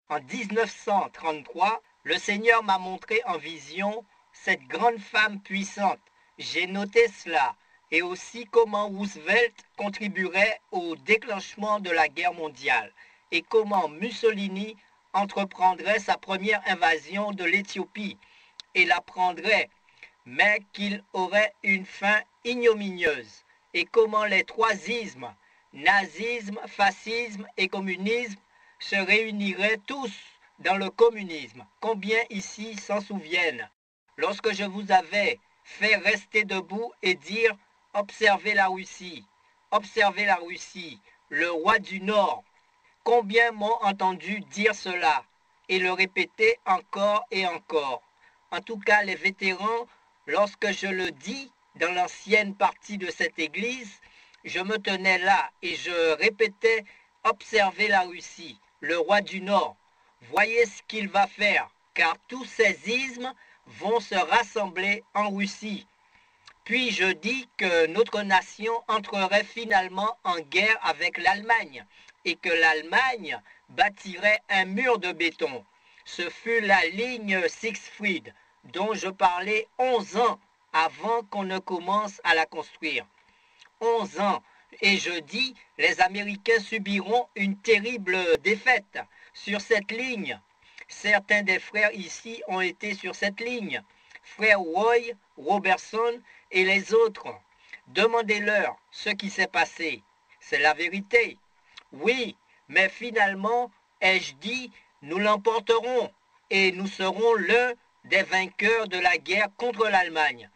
En 1933, le Seigneur m'a montré en vision cette grande femme puissante. J'ai noté cela et aussi comment Roosevelt contribuerait au déclenchement de la guerre mondiale et comment Mussolini entreprendrait sa première invasion de l'Éthiopie et la prendrait, mais qu'il aurait une fin ignominieuse et comment les trois ismes, nazisme, fascisme et communisme, se réuniraient tous dans le communisme. Combien ici s'en souviennent lorsque je vous avais fait rester debout et dire observez la Russie, le roi du Nord. Combien m'ont entendu dire cela et le répéter encore et encore. En tout cas, les vétérans, lorsque je le dis dans l'ancienne partie de cette église, je me tenais là et je répétais observez la Russie, le roi du Nord. Voyez ce qu'il va faire, car tous ces ismes vont se rassembler en Russie. Puis je dis que notre nation entrerait finalement en guerre avec l'Allemagne et que l'Allemagne bâtirait un mur de béton. Ce fut la ligne Siegfried dont je parlais 11 ans avant qu'on ne commence à la construire. 11 ans. Et je dis, les Américains subiront une terrible défaite sur cette ligne. Certains des frères ici ont été sur cette ligne. Frère Roy, Robertson et les autres. Demandez-leur ce qui s'est passé. C'est la vérité. Oui, mais finalement, ai-je dit, nous l'emporterons et nous serons l'un des vainqueurs de la guerre contre l'Allemagne.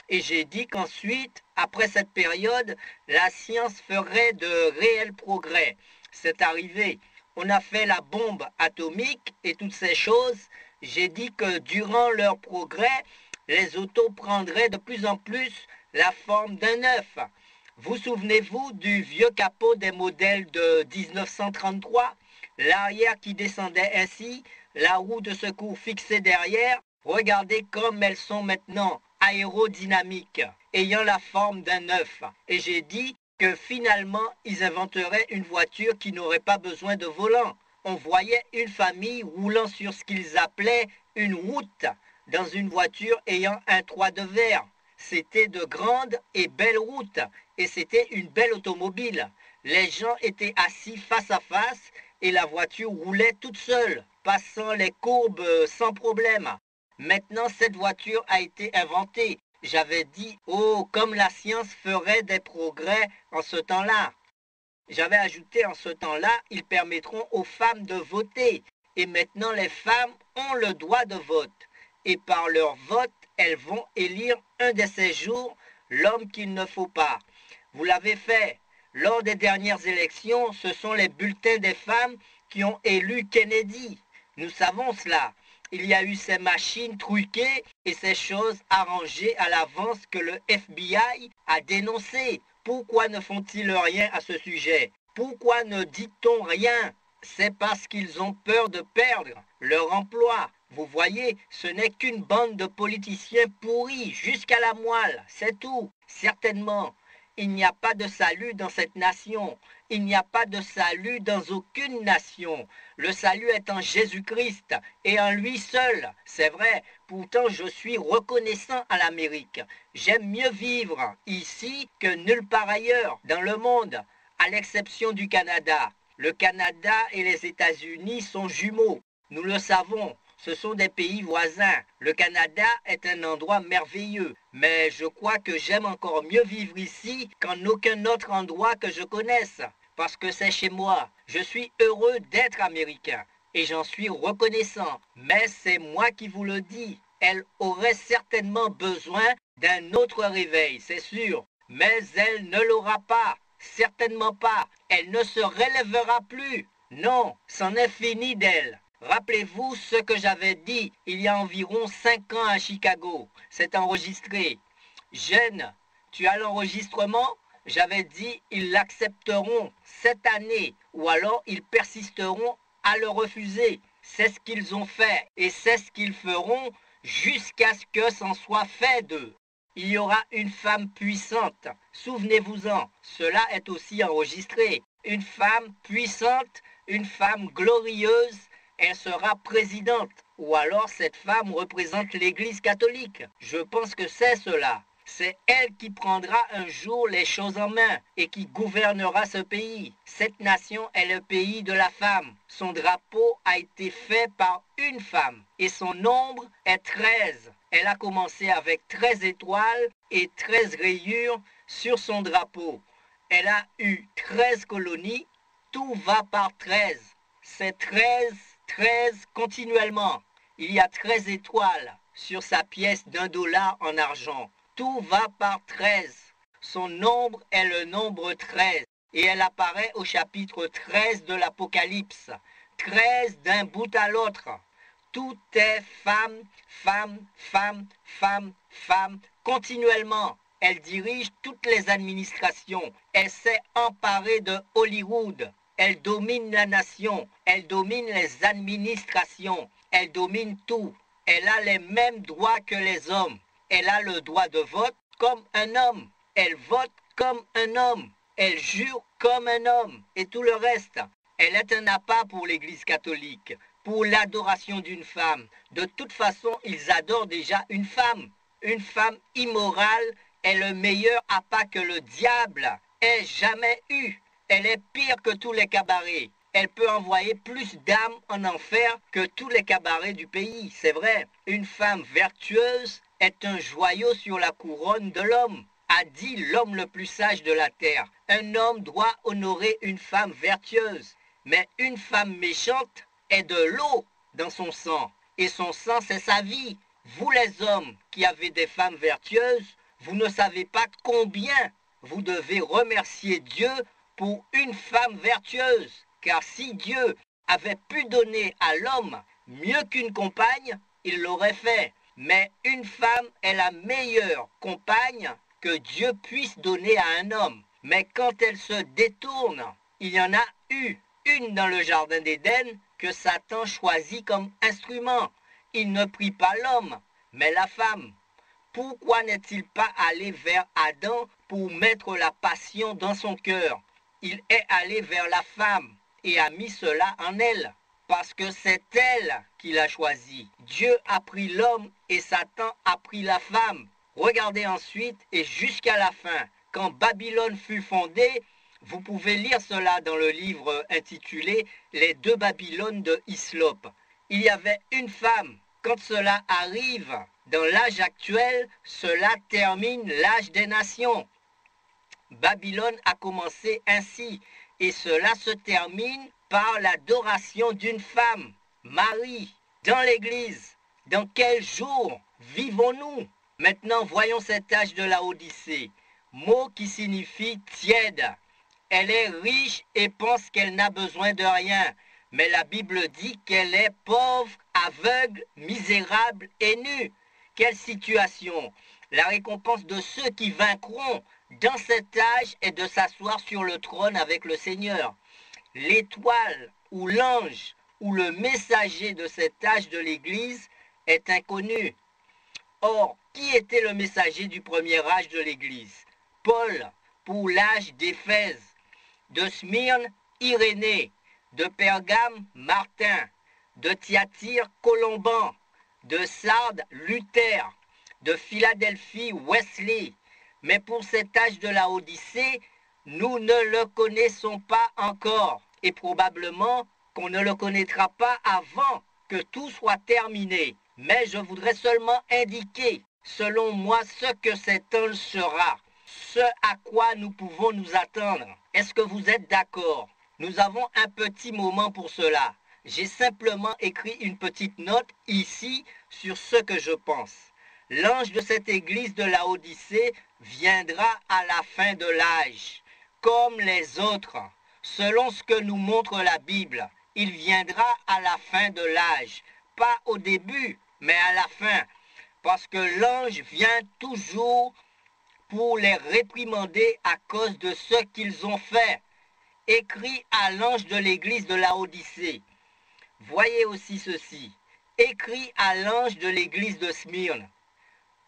Et j'ai dit qu'ensuite, après cette période, la science ferait de réels progrès. C'est arrivé. On a fait la bombe atomique et toutes ces choses. J'ai dit que durant leur progrès, les autos prendraient de plus en plus la forme d'un œuf. Vous souvenez-vous du vieux capot des modèles de 1933? L'arrière qui descendait ainsi, la roue de secours fixée derrière. Regardez comme elles sont maintenant aérodynamiques, ayant la forme d'un œuf. Et j'ai dit que finalement, ils inventeraient une voiture qui n'aurait pas besoin de volant. On voyait une famille roulant sur ce qu'ils appelaient une route dans une voiture ayant un toit de verre. C'était de grandes et belles routes et c'était une belle automobile. Les gens étaient assis face à face et la voiture roulait toute seule, passant les courbes sans problème. Maintenant, cette voiture a été inventée. J'avais dit, oh, comme la science ferait des progrès en ce temps-là. J'avais ajouté en ce temps-là, ils permettront aux femmes de voter. Et maintenant, les femmes ont le droit de vote. Et par leur vote, elles vont élire un de ces jours l'homme qu'il ne faut pas. Vous l'avez fait. Lors des dernières élections, ce sont les bulletins des femmes qui ont élu Kennedy. Nous savons cela. Il y a eu ces machines truquées et ces choses arrangées à l'avance que le FBI a dénoncées. Pourquoi ne font-ils rien à ce sujet? Pourquoi ne dit-on rien? C'est parce qu'ils ont peur de perdre leur emploi. Vous voyez, ce n'est qu'une bande de politiciens pourris jusqu'à la moelle, c'est tout. Certainement, il n'y a pas de salut dans cette nation. Il n'y a pas de salut dans aucune nation. Le salut est en Jésus-Christ et en lui seul. C'est vrai, pourtant je suis reconnaissant à l'Amérique. J'aime mieux vivre ici que nulle part ailleurs dans le monde, à l'exception du Canada. Le Canada et les États-Unis sont jumeaux. Nous le savons. Ce sont des pays voisins. Le Canada est un endroit merveilleux, mais je crois que j'aime encore mieux vivre ici qu'en aucun autre endroit que je connaisse, parce que c'est chez moi. Je suis heureux d'être américain et j'en suis reconnaissant, mais c'est moi qui vous le dis. Elle aurait certainement besoin d'un autre réveil, c'est sûr, mais elle ne l'aura pas, certainement pas. Elle ne se relèvera plus. Non, c'en est fini d'elle. Rappelez-vous ce que j'avais dit il y a environ 5 ans à Chicago. C'est enregistré. Jeune, tu as l'enregistrement? J'avais dit ils l'accepteront cette année ou alors ils persisteront à le refuser. C'est ce qu'ils ont fait et c'est ce qu'ils feront jusqu'à ce que c'en soit fait d'eux. Il y aura une femme puissante. Souvenez-vous-en, cela est aussi enregistré. Une femme puissante, une femme glorieuse elle sera présidente. Ou alors cette femme représente l'Église catholique. Je pense que c'est cela. C'est elle qui prendra un jour les choses en main et qui gouvernera ce pays. Cette nation est le pays de la femme. Son drapeau a été fait par une femme et son nombre est 13. Elle a commencé avec 13 étoiles et 13 rayures sur son drapeau. Elle a eu 13 colonies. Tout va par 13. C'est 13, 13 continuellement. Il y a 13 étoiles sur sa pièce d'1 $ en argent. Tout va par 13. Son nombre est le nombre 13. Et elle apparaît au chapitre 13 de l'Apocalypse. 13 d'un bout à l'autre. Tout est femme, femme, femme, femme, femme, continuellement. Elle dirige toutes les administrations. Elle s'est emparée de Hollywood. Elle domine la nation. Elle domine les administrations. Elle domine tout. Elle a les mêmes droits que les hommes. Elle a le droit de vote comme un homme. Elle vote comme un homme. Elle jure comme un homme. Et tout le reste. Elle est un appât pour l'Église catholique, pour l'adoration d'une femme. De toute façon, ils adorent déjà une femme. Une femme immorale est le meilleur appât que le diable ait jamais eu. Elle est pire que tous les cabarets. Elle peut envoyer plus d'âmes en enfer que tous les cabarets du pays, c'est vrai. Une femme vertueuse est un joyau sur la couronne de l'homme, a dit l'homme le plus sage de la terre. Un homme doit honorer une femme vertueuse, mais une femme méchante est de l'eau dans son sang, et son sang c'est sa vie. Vous les hommes qui avez des femmes vertueuses, vous ne savez pas combien vous devez remercier Dieu pour une femme vertueuse. Car si Dieu avait pu donner à l'homme mieux qu'une compagne, il l'aurait fait. Mais une femme est la meilleure compagne que Dieu puisse donner à un homme. Mais quand elle se détourne, il y en a eu une dans le jardin d'Éden que Satan choisit comme instrument. Il ne prit pas l'homme, mais la femme. Pourquoi n'est-il pas allé vers Adam pour mettre la passion dans son cœur? Il est allé vers la femme et a mis cela en elle, parce que c'est elle qui l'a choisi. Dieu a pris l'homme et Satan a pris la femme. Regardez ensuite et jusqu'à la fin, quand Babylone fut fondée, vous pouvez lire cela dans le livre intitulé « Les 2 Babylones de Hyslop ». Il y avait une femme. Quand cela arrive dans l'âge actuel, cela termine l'âge des nations. Babylone a commencé ainsi, et cela se termine par l'adoration d'une femme, Marie, dans l'Église. Dans quel jour vivons-nous? Maintenant, voyons cet âge de la Odyssée, mot qui signifie tiède. Elle est riche et pense qu'elle n'a besoin de rien, mais la Bible dit qu'elle est pauvre, aveugle, misérable et nue. Quelle situation! La récompense de ceux qui vaincront dans cet âge est de s'asseoir sur le trône avec le Seigneur. L'étoile ou l'ange ou le messager de cet âge de l'Église est inconnu. Or, qui était le messager du premier âge de l'Église? Paul, pour l'âge d'Éphèse, de Smyrne, Irénée, de Pergame, Martin, de Thyatire, Colomban, de Sardes, Luther, de Philadelphie, Wesley. Mais pour cet âge de la Odyssée, nous ne le connaissons pas encore. Et probablement qu'on ne le connaîtra pas avant que tout soit terminé. Mais je voudrais seulement indiquer, selon moi, ce que cet ange sera, ce à quoi nous pouvons nous attendre. Est-ce que vous êtes d'accord? Nous avons un petit moment pour cela. J'ai simplement écrit une petite note ici sur ce que je pense. L'ange de cette église de la Odyssée viendra à la fin de l'âge, comme les autres, selon ce que nous montre la Bible. Il viendra à la fin de l'âge, pas au début, mais à la fin, parce que l'ange vient toujours pour les réprimander à cause de ce qu'ils ont fait. Écrit à l'ange de l'église de la Odyssée. Voyez aussi ceci. Écrit à l'ange de l'église de Smyrne.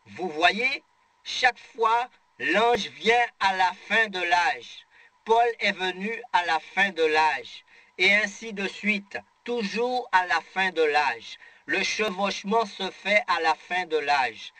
Vous voyez, chaque fois, l'ange vient à la fin de l'âge. Paul est venu à la fin de l'âge. Et ainsi de suite. toujours à la fin de l'âge. Le chevauchement se fait à la fin de l'âge.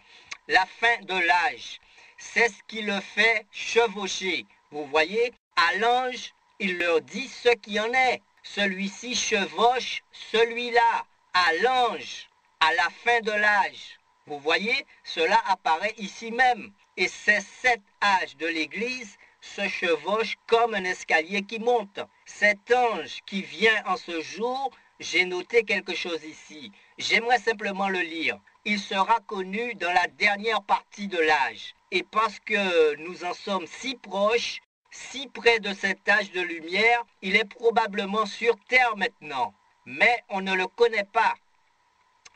La fin de l'âge, c'est ce qui le fait chevaucher. Vous voyez, à l'ange, il leur dit ce qui en est. Celui-ci chevauche celui-là, à l'ange, à la fin de l'âge. Vous voyez, cela apparaît ici même. Et ces 7 âges de l'Église se chevauchent comme un escalier qui monte. Cet ange qui vient en ce jour, j'ai noté quelque chose ici. J'aimerais simplement le lire. Il sera connu dans la dernière partie de l'âge. Et parce que nous en sommes si proches, si près de cet âge de lumière, il est probablement sur terre maintenant. Mais on ne le connaît pas.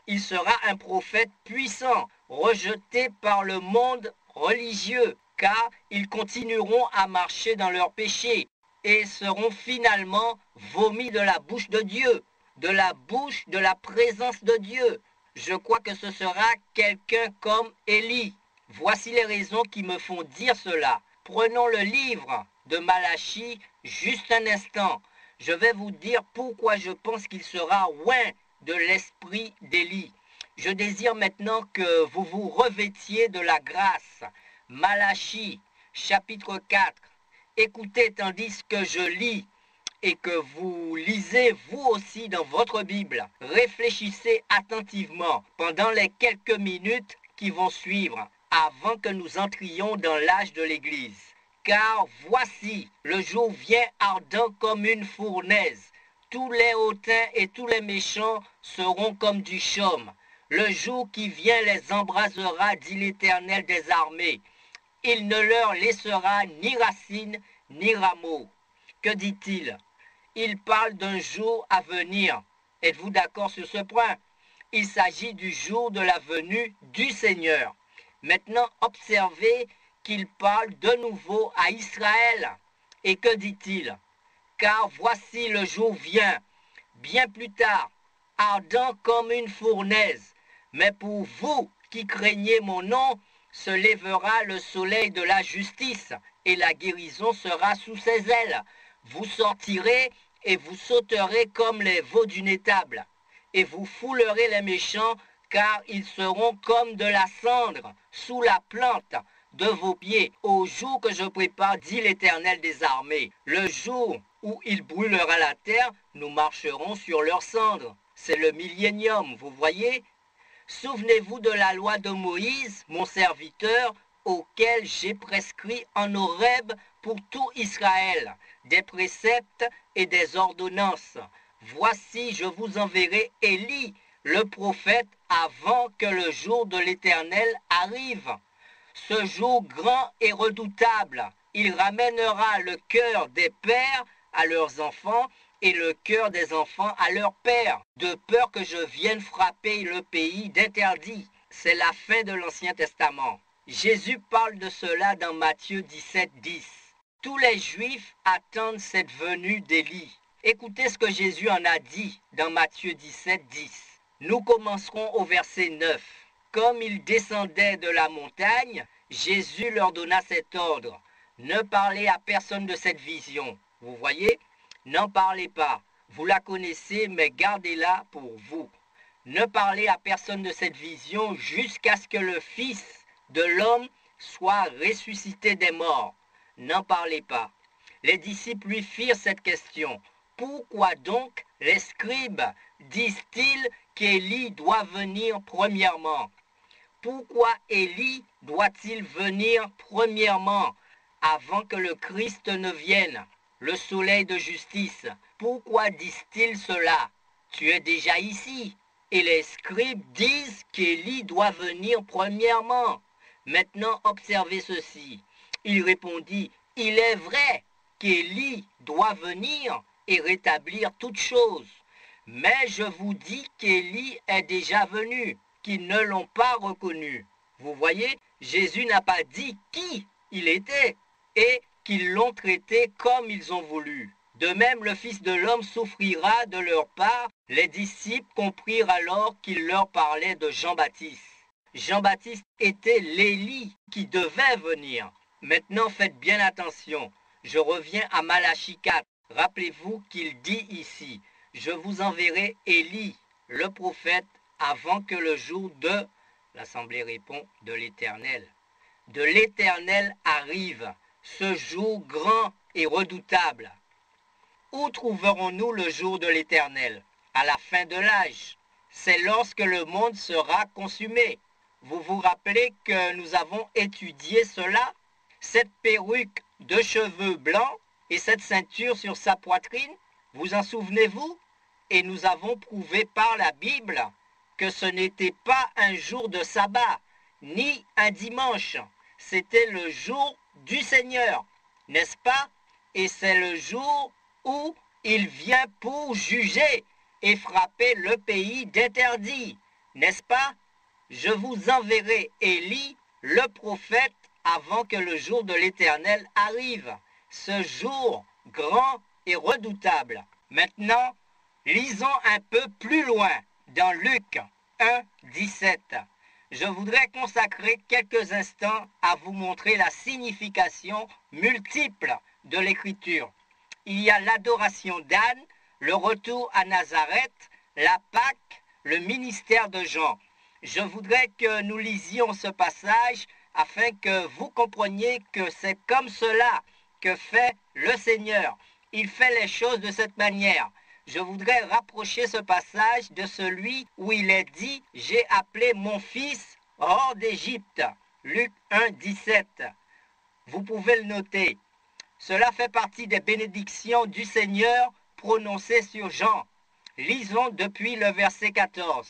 Il sera un prophète puissant, rejeté par le monde religieux, car ils continueront à marcher dans leurs péchés et seront finalement vomis de la bouche de Dieu, de la bouche de la présence de Dieu. Je crois que ce sera quelqu'un comme Élie. Voici les raisons qui me font dire cela. Prenons le livre de Malachie juste un instant. Je vais vous dire pourquoi je pense qu'il sera loin de l'esprit d'Élie. Je désire maintenant que vous vous revêtiez de la grâce. Malachie, chapitre 4. Écoutez tandis que je lis et que vous lisez vous aussi dans votre Bible. Réfléchissez attentivement pendant les quelques minutes qui vont suivre avant que nous entrions dans l'âge de l'Église. Car voici, le jour vient ardent comme une fournaise. Tous les hautains et tous les méchants seront comme du chaume. Le jour qui vient les embrasera, dit l'Éternel des armées. Il ne leur laissera ni racine ni rameaux. Que dit-il? Il parle d'un jour à venir. Êtes-vous d'accord sur ce point? Il s'agit du jour de la venue du Seigneur. Maintenant, observez qu'il parle de nouveau à Israël. Et que dit-il? Car voici le jour vient, bien plus tard, ardent comme une fournaise. Mais pour vous qui craignez mon nom, se lèvera le soleil de la justice, et la guérison sera sous ses ailes. Vous sortirez et vous sauterez comme les veaux d'une étable, et vous foulerez les méchants, car ils seront comme de la cendre sous la plante de vos pieds, au jour que je prépare, dit l'Éternel des armées. Le jour où il brûlera la terre, nous marcherons sur leurs cendres. C'est le millénium, vous voyez? Souvenez-vous de la loi de Moïse, mon serviteur, auquel j'ai prescrit en Horeb pour tout Israël, des préceptes et des ordonnances. Voici, je vous enverrai Élie, le prophète, avant que le jour de l'Éternel arrive. Ce jour grand et redoutable, il ramènera le cœur des pères à leurs enfants et le cœur des enfants à leur père, de peur que je vienne frapper le pays d'interdit. C'est la fin de l'Ancien Testament. Jésus parle de cela dans Matthieu 17, 10. Tous les Juifs attendent cette venue d'Élie. Écoutez ce que Jésus en a dit dans Matthieu 17, 10. Nous commencerons au verset 9. Comme ils descendaient de la montagne, Jésus leur donna cet ordre. Ne parlez à personne de cette vision. Vous voyez? N'en parlez pas. Vous la connaissez, mais gardez-la pour vous. Ne parlez à personne de cette vision jusqu'à ce que le Fils de l'homme soit ressuscité des morts. N'en parlez pas. Les disciples lui firent cette question. Pourquoi donc les scribes disent-ils qu'Élie doit venir premièrement? Pourquoi Élie doit-il venir premièrement avant que le Christ ne vienne, le soleil de justice? Pourquoi disent-ils cela? Tu es déjà ici. Et les scribes disent qu'Élie doit venir premièrement. Maintenant, observez ceci. Il répondit, il est vrai qu'Élie doit venir et rétablir toutes choses. Mais je vous dis qu'Élie est déjà venu, qu'ils ne l'ont pas reconnu. Vous voyez, Jésus n'a pas dit qui il était et qu'ils l'ont traité comme ils ont voulu. De même, le Fils de l'homme souffrira de leur part. Les disciples comprirent alors qu'il leur parlait de Jean-Baptiste. Jean-Baptiste était l'Élie qui devait venir. Maintenant, faites bien attention. Je reviens à Malachie 4. Rappelez-vous qu'il dit ici, je vous enverrai Élie, le prophète, avant que le jour de, l'Assemblée répond, de l'Éternel arrive, ce jour grand et redoutable. Où trouverons-nous le jour de l'Éternel? À la fin de l'âge. C'est lorsque le monde sera consumé. Vous vous rappelez que nous avons étudié cela? Cette perruque de cheveux blancs et cette ceinture sur sa poitrine, vous en souvenez-vous? Et nous avons prouvé par la Bible que ce n'était pas un jour de sabbat, ni un dimanche. C'était le jour du Seigneur, n'est-ce pas? Et c'est le jour où il vient pour juger et frapper le pays d'interdit, n'est-ce pas? Je vous enverrai Élie, le prophète, avant que le jour de l'Éternel arrive, ce jour grand et redoutable. Maintenant, lisons un peu plus loin dans Luc 1, 17. Je voudrais consacrer quelques instants à vous montrer la signification multiple de l'Écriture. Il y a l'adoration d'Anne, le retour à Nazareth, la Pâque, le ministère de Jean. Je voudrais que nous lisions ce passage afin que vous compreniez que c'est comme cela que fait le Seigneur. Il fait les choses de cette manière. Je voudrais rapprocher ce passage de celui où il est dit « J'ai appelé mon fils hors d'Égypte ». Luc 1, 17. Vous pouvez le noter. Cela fait partie des bénédictions du Seigneur prononcées sur Jean. Lisons depuis le verset 14.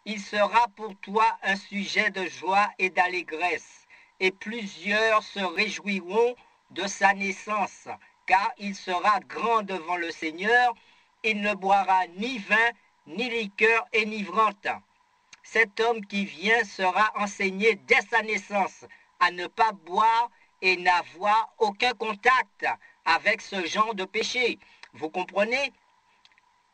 Il sera pour toi un sujet de joie et d'allégresse, et plusieurs se réjouiront de sa naissance, car il sera grand devant le Seigneur. Il ne boira ni vin, ni liqueur enivrante. Cet homme qui vient sera enseigné dès sa naissance à ne pas boire et n'avoir aucun contact avec ce genre de péché. Vous comprenez?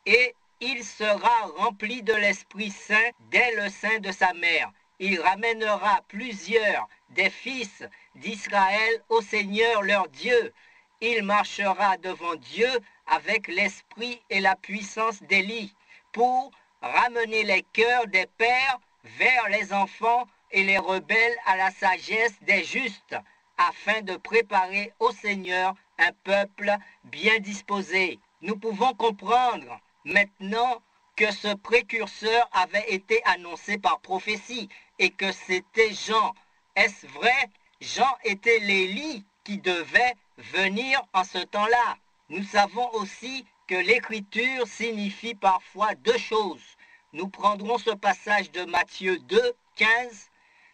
Et il sera rempli de l'Esprit Saint dès le sein de sa mère. Il ramènera plusieurs des fils d'Israël au Seigneur leur Dieu. Il marchera devant Dieu avec l'esprit et la puissance d'Élie pour ramener les cœurs des pères vers les enfants et les rebelles à la sagesse des justes, afin de préparer au Seigneur un peuple bien disposé. Nous pouvons comprendre maintenant que ce précurseur avait été annoncé par prophétie et que c'était Jean. Est-ce vrai? Jean était l'Élie qui devait venir en ce temps-là. Nous savons aussi que l'écriture signifie parfois deux choses. Nous prendrons ce passage de Matthieu 2, 15.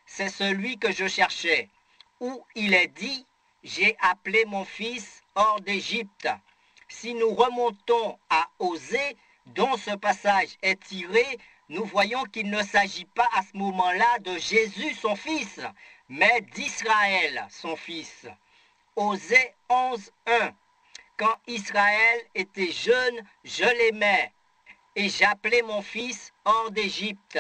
C'est celui que je cherchais, où il est dit « J'ai appelé mon fils hors d'Égypte ». Si nous remontons à Osée, dont ce passage est tiré, nous voyons qu'il ne s'agit pas à ce moment-là de Jésus, son fils, mais d'Israël, son fils. Osée 11, 1. Quand Israël était jeune, je l'aimais, et j'appelais mon fils hors d'Égypte.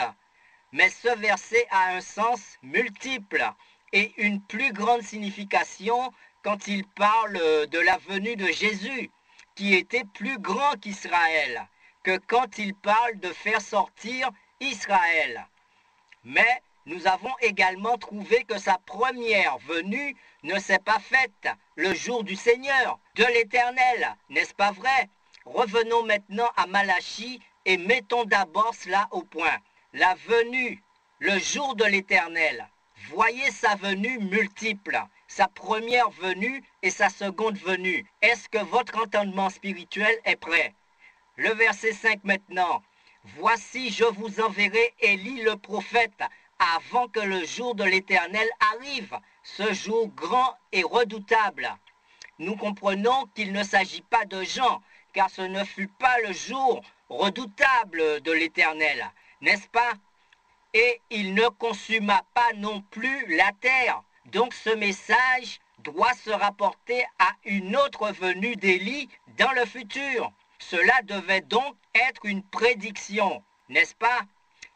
Mais ce verset a un sens multiple et une plus grande signification quand il parle de la venue de Jésus, qui était plus grand qu'Israël, que quand il parle de faire sortir Israël. Mais nous avons également trouvé que sa première venue ne s'est pas faite le jour du Seigneur, de l'Éternel, n'est-ce pas vrai? Revenons maintenant à Malachie et mettons d'abord cela au point. La venue, le jour de l'Éternel. Voyez sa venue multiple, sa première venue et sa seconde venue. Est-ce que votre entendement spirituel est prêt? Le verset 5 maintenant. Voici, je vous enverrai Élie le prophète avant que le jour de l'Éternel arrive, ce jour grand et redoutable. Nous comprenons qu'il ne s'agit pas de Jean, car ce ne fut pas le jour redoutable de l'Éternel, n'est-ce pas? Et il ne consuma pas non plus la terre. Donc ce message doit se rapporter à une autre venue d'Élie dans le futur. Cela devait donc être une prédiction, n'est-ce pas?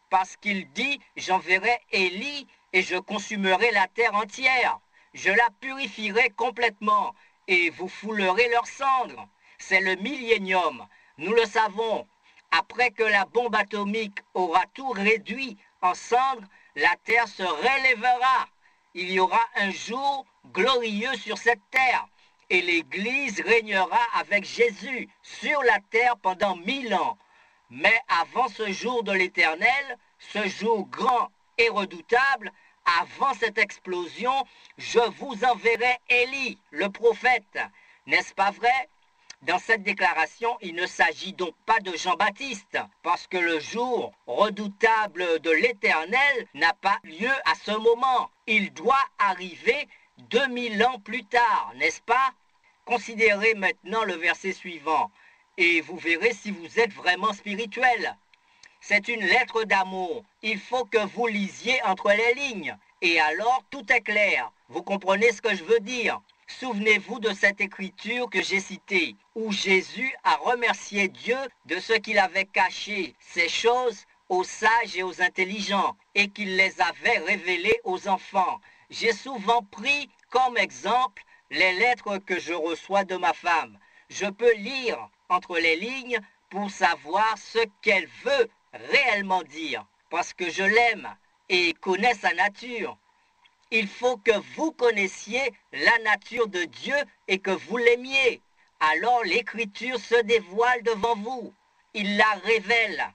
Parce qu'il dit « J'enverrai Élie et je consumerai la terre entière. Je la purifierai complètement et vous foulerez leurs cendres. » C'est le millénium. Nous le savons, après que la bombe atomique aura tout réduit en cendres, la terre se relèvera. Il y aura un jour glorieux sur cette terre et l'Église régnera avec Jésus sur la terre pendant 1000 ans. Mais avant ce jour de l'Éternel, ce jour grand et redoutable, avant cette explosion, je vous enverrai Élie, le prophète. N'est-ce pas vrai? Dans cette déclaration, il ne s'agit donc pas de Jean-Baptiste, parce que le jour redoutable de l'Éternel n'a pas lieu à ce moment. Il doit arriver 2000 ans plus tard, n'est-ce pas? Considérez maintenant le verset suivant, et vous verrez si vous êtes vraiment spirituel. C'est une lettre d'amour. Il faut que vous lisiez entre les lignes. Et alors, tout est clair. Vous comprenez ce que je veux dire? Souvenez-vous de cette écriture que j'ai citée, où Jésus a remercié Dieu de ce qu'il avait caché ces choses aux sages et aux intelligents, et qu'il les avait révélées aux enfants. J'ai souvent pris comme exemple les lettres que je reçois de ma femme. Je peux lire entre les lignes pour savoir ce qu'elle veut réellement dire, parce que je l'aime et connais sa nature. Il faut que vous connaissiez la nature de Dieu et que vous l'aimiez. Alors l'Écriture se dévoile devant vous. Il la révèle.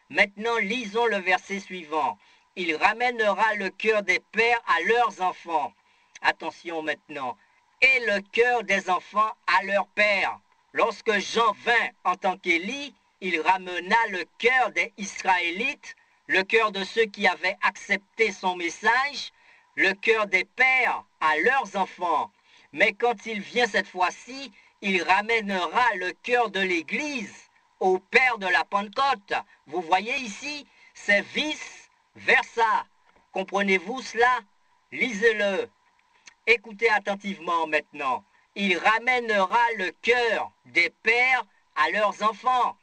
Maintenant, lisons le verset suivant. Il ramènera le cœur des pères à leurs enfants. Attention maintenant. Et le cœur des enfants à leur père. Lorsque Jean vint en tant qu'Élie, il ramena le cœur des Israélites, le cœur de ceux qui avaient accepté son message, le cœur des pères à leurs enfants. Mais quand il vient cette fois-ci, il ramènera le cœur de l'Église au Père de la Pentecôte. Vous voyez ici, c'est vice-versa. Comprenez-vous cela? Lisez-le. Écoutez attentivement maintenant. Il ramènera le cœur des pères à leurs enfants.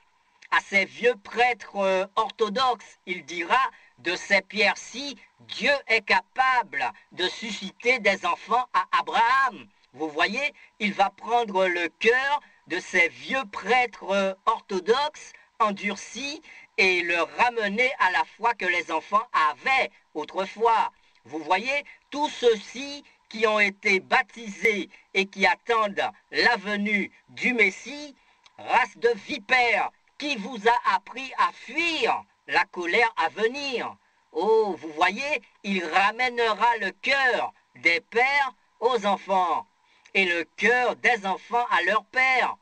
À ces vieux prêtres orthodoxes, il dira, de ces pierres-ci, Dieu est capable de susciter des enfants à Abraham. Vous voyez, il va prendre le cœur de ces vieux prêtres orthodoxes endurcis et le ramener à la foi que les enfants avaient autrefois. Vous voyez, tous ceux-ci qui ont été baptisés et qui attendent la venue du Messie, race de vipères, qui vous a appris à fuir la colère à venir. Oh, vous voyez, il ramènera le cœur des pères aux enfants et le cœur des enfants à leur père.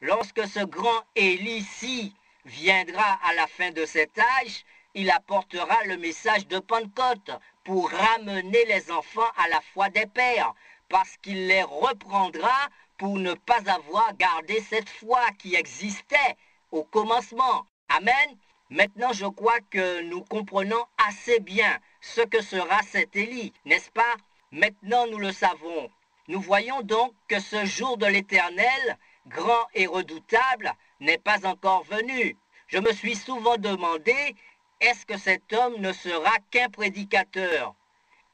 Lorsque ce grand Élie-ci viendra à la fin de cet âge, il apportera le message de Pentecôte pour ramener les enfants à la foi des pères, parce qu'il les reprendra pour ne pas avoir gardé cette foi qui existait au commencement. Amen. Maintenant, je crois que nous comprenons assez bien ce que sera cet Élie, n'est-ce pas? Maintenant, nous le savons. Nous voyons donc que ce jour de l'Éternel, grand et redoutable, n'est pas encore venu. Je me suis souvent demandé, est-ce que cet homme ne sera qu'un prédicateur?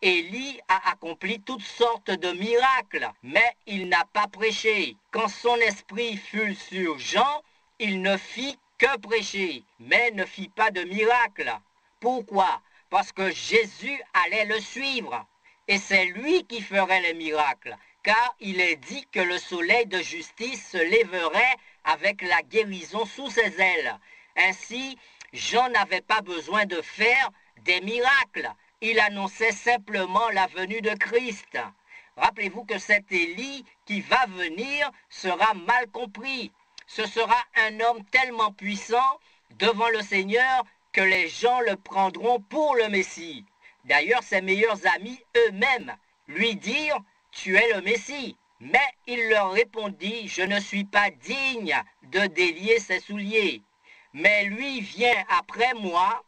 Élie a accompli toutes sortes de miracles, mais il n'a pas prêché. Quand son esprit fut sur Jean, il ne fit que prêcher, mais ne fit pas de miracle. Pourquoi? Parce que Jésus allait le suivre. Et c'est lui qui ferait les miracles, car il est dit que le soleil de justice se lèverait avec la guérison sous ses ailes. Ainsi, Jean n'avait pas besoin de faire des miracles. Il annonçait simplement la venue de Christ. Rappelez-vous que cet Élie qui va venir sera mal compris. Ce sera un homme tellement puissant devant le Seigneur que les gens le prendront pour le Messie. D'ailleurs, ses meilleurs amis eux-mêmes lui dirent « Tu es le Messie ». Mais il leur répondit « Je ne suis pas digne de délier ses souliers. Mais lui vient après moi ».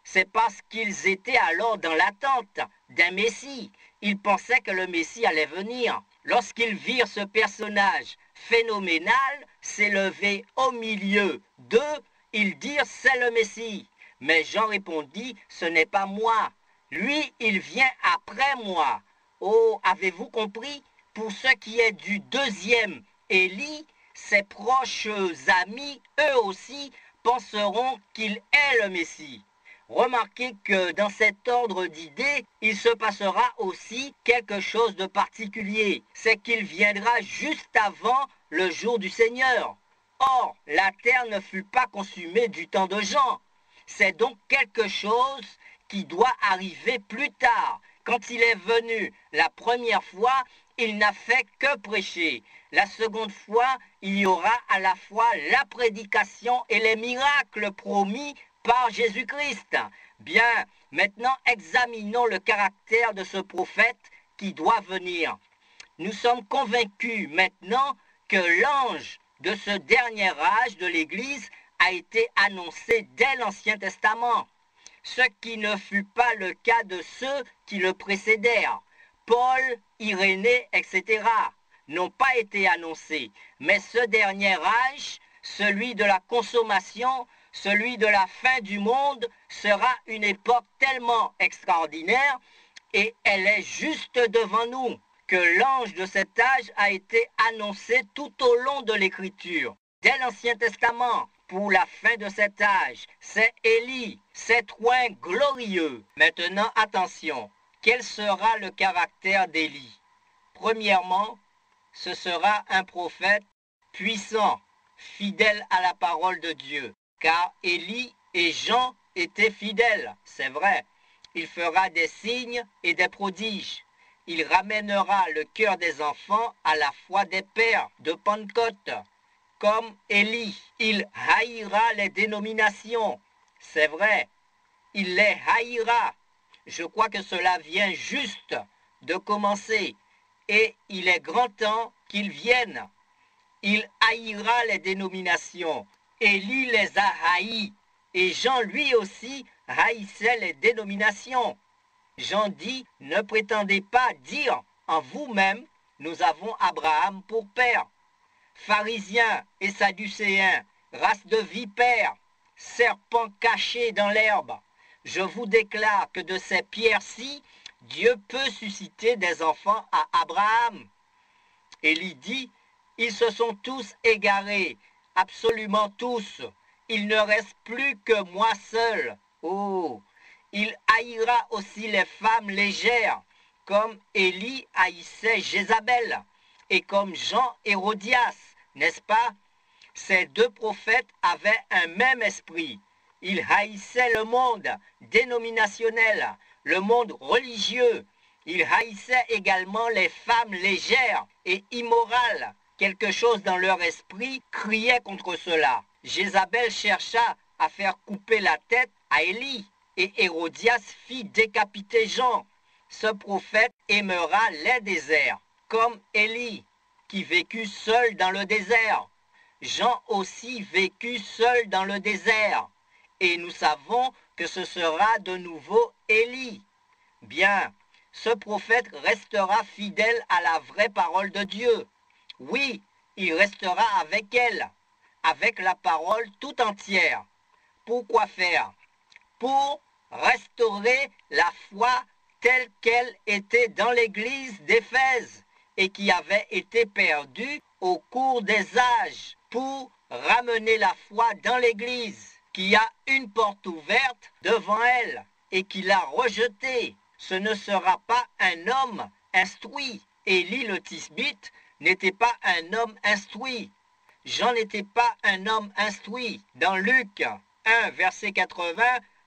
C'est parce qu'ils étaient alors dans l'attente d'un Messie. Ils pensaient que le Messie allait venir. Lorsqu'ils virent ce personnage phénoménal s'élever au milieu d'eux, ils dirent « C'est le Messie ». Mais Jean répondit « Ce n'est pas moi. Lui, il vient après moi. » Oh, avez-vous compris? Pour ce qui est du deuxième Élie, ses proches amis, eux aussi, penseront qu'il est le Messie. Remarquez que dans cet ordre d'idées, il se passera aussi quelque chose de particulier. C'est qu'il viendra juste avant le jour du Seigneur. Or, la terre ne fut pas consumée du temps de Jean. C'est donc quelque chose qui doit arriver plus tard. Quand il est venu la première fois, il n'a fait que prêcher. La seconde fois, il y aura à la fois la prédication et les miracles promis par Jésus-Christ. Bien, maintenant examinons le caractère de ce prophète qui doit venir. Nous sommes convaincus maintenant que l'ange de ce dernier âge de l'Église a été annoncé dès l'Ancien Testament, ce qui ne fut pas le cas de ceux qui le précédèrent. Paul, Irénée, etc. n'ont pas été annoncés, mais ce dernier âge, celui de la consommation, celui de la fin du monde, sera une époque tellement extraordinaire et elle est juste devant nous que l'ange de cet âge a été annoncé tout au long de l'Écriture. Dès l'Ancien Testament, pour la fin de cet âge, c'est Élie, cet oint glorieux. Maintenant, attention, quel sera le caractère d'Élie? Premièrement, ce sera un prophète puissant, fidèle à la parole de Dieu, car Élie et Jean étaient fidèles, c'est vrai. Il fera des signes et des prodiges. Il ramènera le cœur des enfants à la foi des pères de Pentecôte. Comme Élie, il haïra les dénominations. C'est vrai, il les haïra. Je crois que cela vient juste de commencer. Et il est grand temps qu'il vienne. Il haïra les dénominations. Élie les a haïs. Et Jean lui aussi haïssait les dénominations. Jean dit, ne prétendez pas dire en vous-même, nous avons Abraham pour père. Pharisiens et Sadducéens, race de vipères, serpents cachés dans l'herbe, je vous déclare que de ces pierres-ci, Dieu peut susciter des enfants à Abraham. Élie dit, ils se sont tous égarés, absolument tous. Il ne reste plus que moi seul. Oh, il haïra aussi les femmes légères, comme Élie haïssait Jézabel, et comme Jean Hérodias, n'est-ce pas? Ces deux prophètes avaient un même esprit. Ils haïssaient le monde dénominationnel, le monde religieux. Ils haïssaient également les femmes légères et immorales. Quelque chose dans leur esprit criait contre cela. Jézabel chercha à faire couper la tête à Élie et Hérodias fit décapiter Jean. Ce prophète aimera les déserts, comme Élie, qui vécut seul dans le désert. Jean aussi vécut seul dans le désert. Et nous savons que ce sera de nouveau Élie. Bien, ce prophète restera fidèle à la vraie parole de Dieu. Oui, il restera avec elle, avec la parole tout entière. Pourquoi faire? Pour restaurer la foi telle qu'elle était dans l'église d'Éphèse et qui avait été perdue au cours des âges, pour ramener la foi dans l'église qui a une porte ouverte devant elle et qui l'a rejetée. Ce ne sera pas un homme instruit. Élie le Tisbite n'était pas un homme instruit. Jean n'était pas un homme instruit. Dans Luc 1, verset 80,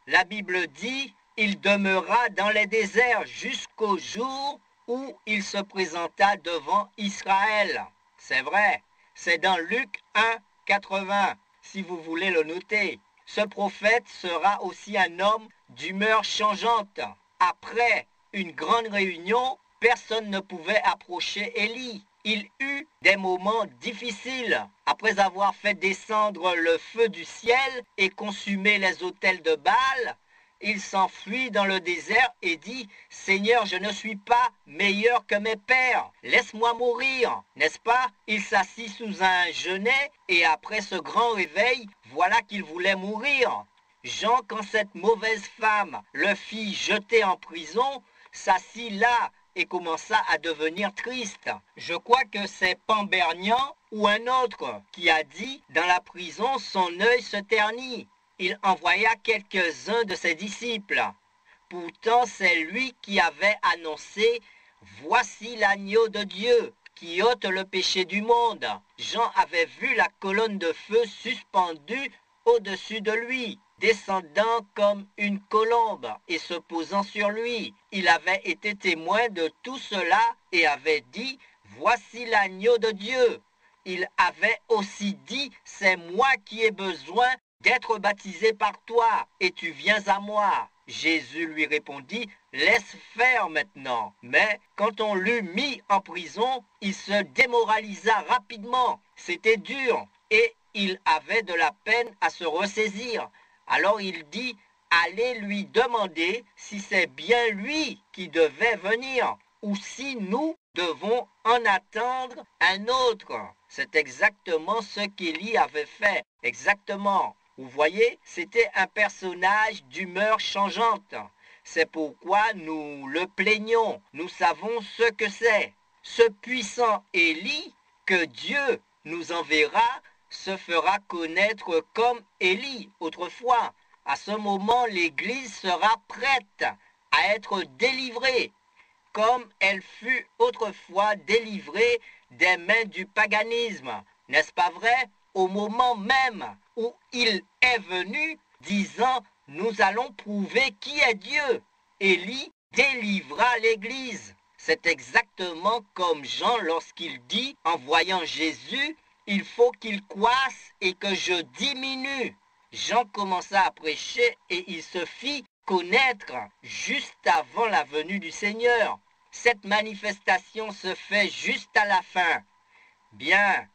la Bible dit « Il demeura dans les déserts jusqu'au jour où il se présenta devant Israël. » C'est vrai, c'est dans Luc 1, 80, si vous voulez le noter. Ce prophète sera aussi un homme d'humeur changeante. Après une grande réunion, personne ne pouvait approcher Élie. Il eut des moments difficiles. Après avoir fait descendre le feu du ciel et consumer les autels de Baal, il s'enfuit dans le désert et dit « Seigneur, je ne suis pas meilleur que mes pères, laisse-moi mourir. » N'est-ce pas? Il s'assit sous un genêt et après ce grand réveil, voilà qu'il voulait mourir. Jean, quand cette mauvaise femme le fit jeter en prison, s'assit là et commença à devenir triste. Je crois que c'est Pambernian ou un autre qui a dit « Dans la prison, son œil se ternit ». Il envoya quelques-uns de ses disciples. Pourtant, c'est lui qui avait annoncé « Voici l'agneau de Dieu qui ôte le péché du monde ». Jean avait vu la colonne de feu suspendue au-dessus de lui, descendant comme une colombe et se posant sur lui. Il avait été témoin de tout cela et avait dit « Voici l'agneau de Dieu ». Il avait aussi dit « C'est moi qui ai besoin d'être baptisé par toi, et tu viens à moi ». Jésus lui répondit « Laisse faire maintenant ». Mais quand on l'eut mis en prison, il se démoralisa rapidement. C'était dur et il avait de la peine à se ressaisir. Alors il dit « Allez lui demander si c'est bien lui qui devait venir ou si nous devons en attendre un autre ». C'est exactement ce qu'Élie avait fait. Exactement. Vous voyez, c'était un personnage d'humeur changeante. C'est pourquoi nous le plaignons. Nous savons ce que c'est. Ce puissant Élie que Dieu nous enverra se fera connaître comme Élie autrefois. À ce moment, l'Église sera prête à être délivrée, comme elle fut autrefois délivrée des mains du paganisme. N'est-ce pas vrai? Au moment même où il est venu, disant « Nous allons prouver qui est Dieu ». Élie délivra l'Église. C'est exactement comme Jean lorsqu'il dit, en voyant Jésus, « Il faut qu'il croisse et que je diminue ». Jean commença à prêcher et il se fit connaître juste avant la venue du Seigneur. Cette manifestation se fait juste à la fin. Bien,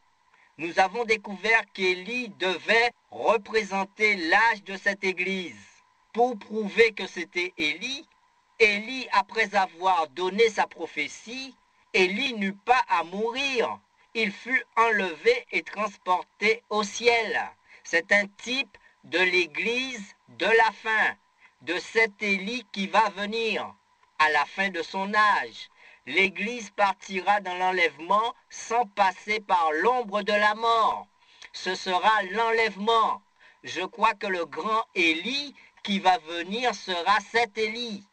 nous avons découvert qu'Élie devait représenter l'âge de cette église. Pour prouver que c'était Élie, après avoir donné sa prophétie, Élie n'eut pas à mourir. Il fut enlevé et transporté au ciel. C'est un type de l'église de la fin, de cet Élie qui va venir à la fin de son âge. L'Église partira dans l'enlèvement sans passer par l'ombre de la mort. Ce sera l'enlèvement. Je crois que le grand Élie qui va venir sera cet Élie,